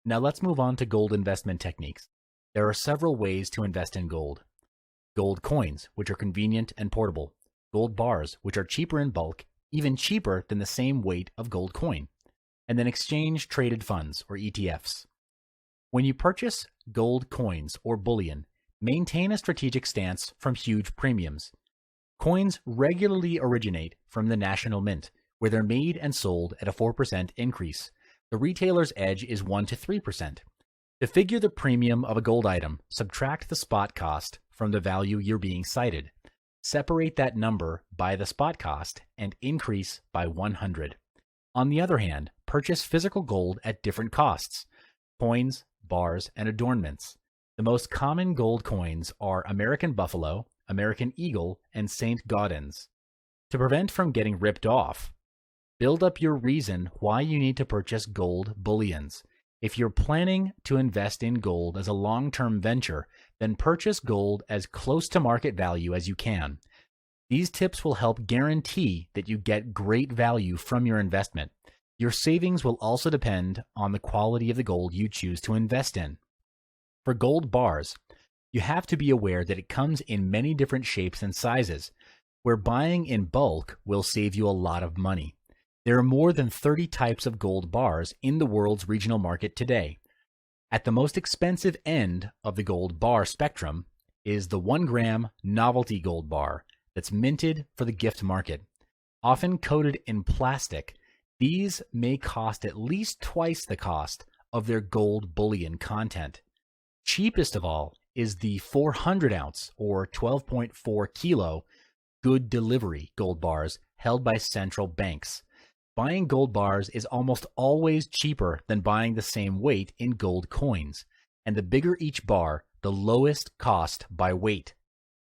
Now let's move on to gold investment techniques. There are several ways to invest in gold. Gold coins, which are convenient and portable. Gold bars, which are cheaper in bulk, even cheaper than the same weight of gold coin. And then exchange-traded funds, or ETFs. When you purchase gold coins or bullion, maintain a strategic stance from huge premiums. Coins regularly originate from the National Mint, where they're made and sold at a 4% increase. The retailer's edge is 1 to 3%. To figure the premium of a gold item, subtract the spot cost from the value you're being cited. Separate that number by the spot cost and increase by 100. On the other hand, purchase physical gold at different costs: coins, bars, and adornments. The most common gold coins are American Buffalo, American Eagle, and St. Gaudens. To prevent from getting ripped off, build up your reason why you need to purchase gold bullions. If you're planning to invest in gold as a long-term venture, then purchase gold as close to market value as you can. These tips will help guarantee that you get great value from your investment. Your savings will also depend on the quality of the gold you choose to invest in. For gold bars, you have to be aware that it comes in many different shapes and sizes, where buying in bulk will save you a lot of money. There are more than 30 types of gold bars in the world's regional market today. At the most expensive end of the gold bar spectrum is the 1-gram novelty gold bar that's minted for the gift market. Often coated in plastic, these may cost at least twice the cost of their gold bullion content. Cheapest of all is the 400-ounce or 12.4 kilo good delivery gold bars held by central banks. Buying gold bars is almost always cheaper than buying the same weight in gold coins, and the bigger each bar, the lowest cost by weight.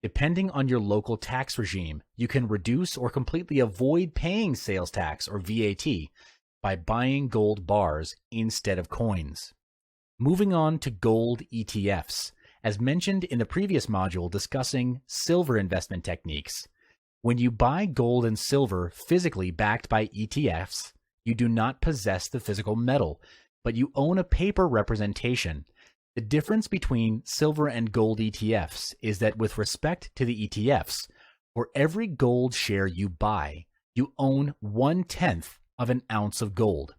Depending on your local tax regime, you can reduce or completely avoid paying sales tax or VAT by buying gold bars instead of coins. Moving on to gold ETFs. As mentioned in the previous module discussing silver investment techniques, when you buy gold and silver physically backed by ETFs, you do not possess the physical metal, but you own a paper representation. The difference between silver and gold ETFs is that with respect to the ETFs, for every gold share you buy, you own 1/10 of an ounce of gold.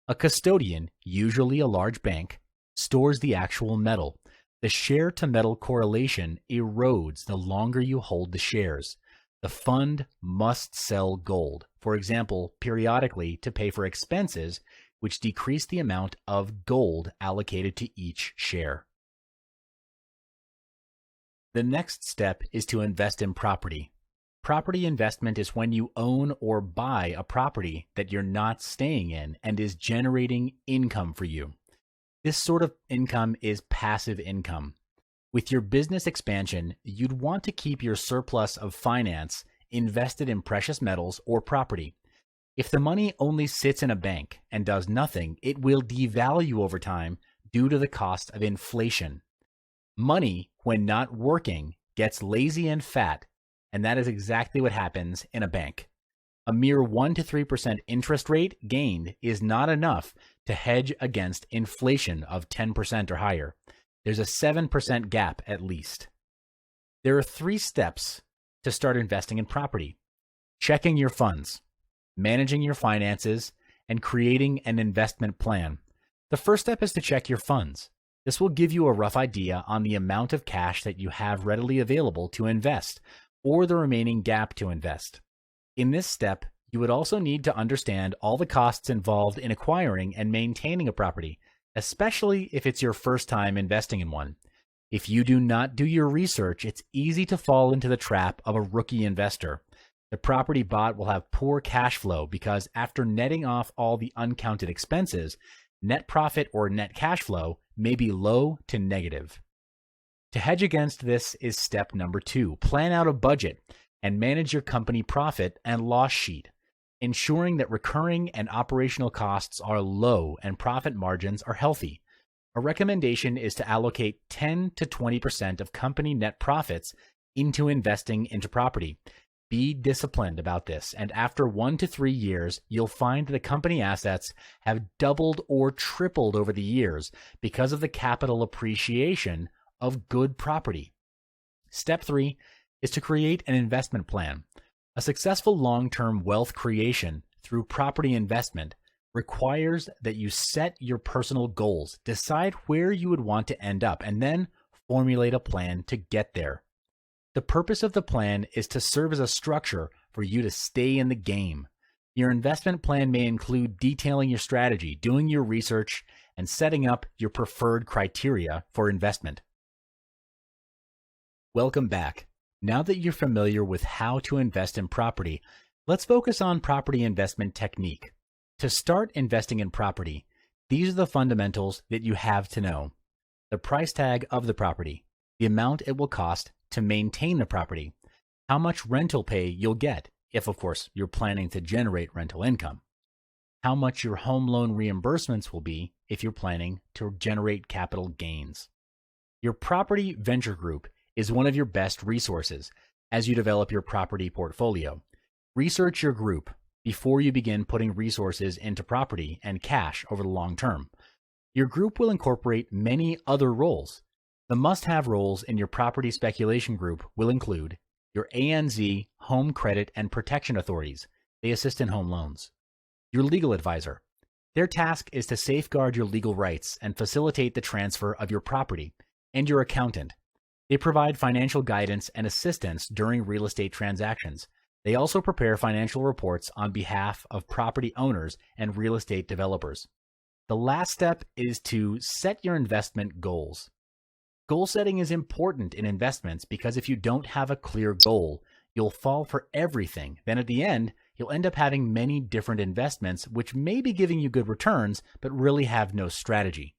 A custodian, usually a large bank, stores the actual metal. The share-to-metal correlation erodes the longer you hold the shares. The fund must sell gold, for example, periodically to pay for expenses, which decrease the amount of gold allocated to each share. The next step is to invest in property. Property investment is when you own or buy a property that you're not staying in and is generating income for you. This sort of income is passive income. With your business expansion, you'd want to keep your surplus of finance invested in precious metals or property. If the money only sits in a bank and does nothing, it will devalue over time due to the cost of inflation. Money, when not working, gets lazy and fat, and that is exactly what happens in a bank. A mere 1 to 3% interest rate gained is not enough to hedge against inflation of 10% or higher. There's a 7% gap at least. There are 3 steps to start investing in property: checking your funds, managing your finances, and creating an investment plan. The first step is to check your funds. This will give you a rough idea on the amount of cash that you have readily available to invest, or the remaining gap to invest. In this step, you would also need to understand all the costs involved in acquiring and maintaining a property, especially if it's your first time investing in one. If you do not do your research, it's easy to fall into the trap of a rookie investor. The property bought will have poor cash flow because after netting off all the uncounted expenses, net profit or net cash flow may be low to negative. To hedge against this is step number 2. Plan out a budget and manage your company profit and loss sheet, ensuring that recurring and operational costs are low and profit margins are healthy. A recommendation is to allocate 10 to 20% of company net profits into investing into property. Be disciplined about this, and after 1 to 3 years, you'll find the company assets have doubled or tripled over the years because of the capital appreciation of good property. Step 3 is to create an investment plan. A successful long-term wealth creation through property investment requires that you set your personal goals, decide where you would want to end up, and then formulate a plan to get there. The purpose of the plan is to serve as a structure for you to stay in the game. Your investment plan may include detailing your strategy, doing your research, and setting up your preferred criteria for investment. Welcome back. Now that you're familiar with how to invest in property, let's focus on property investment technique. To start investing in property, these are the fundamentals that you have to know: the price tag of the property, the amount it will cost to maintain the property, how much rental pay you'll get, if of course you're planning to generate rental income, how much your home loan reimbursements will be if you're planning to generate capital gains. Your property venture group is one of your best resources as you develop your property portfolio. Research your group before you begin putting resources into property and cash over the long term. Your group will incorporate many other roles. The must-have roles in your property speculation group will include your ANZ Home Credit and Protection Authorities. They assist in home loans. Your legal advisor. Their task is to safeguard your legal rights and facilitate the transfer of your property. And your accountant. They provide financial guidance and assistance during real estate transactions. They also prepare financial reports on behalf of property owners and real estate developers. The last step is to set your investment goals. Goal setting is important in investments because if you don't have a clear goal, you'll fall for everything. Then at the end, you'll end up having many different investments which may be giving you good returns, but really have no strategy.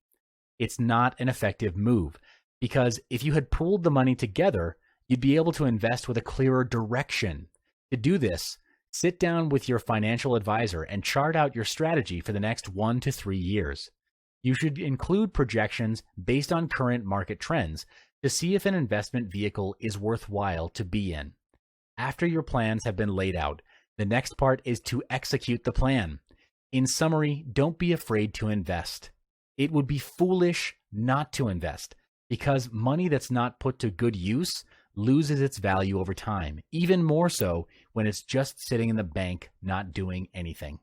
It's not an effective move because if you had pooled the money together, you'd be able to invest with a clearer direction. To do this, sit down with your financial advisor and chart out your strategy for the next 1 to 3 years. You should include projections based on current market trends to see if an investment vehicle is worthwhile to be in. After your plans have been laid out, the next part is to execute the plan. In summary, don't be afraid to invest. It would be foolish not to invest because money that's not put to good use loses its value over time, even more so when it's just sitting in the bank not doing anything.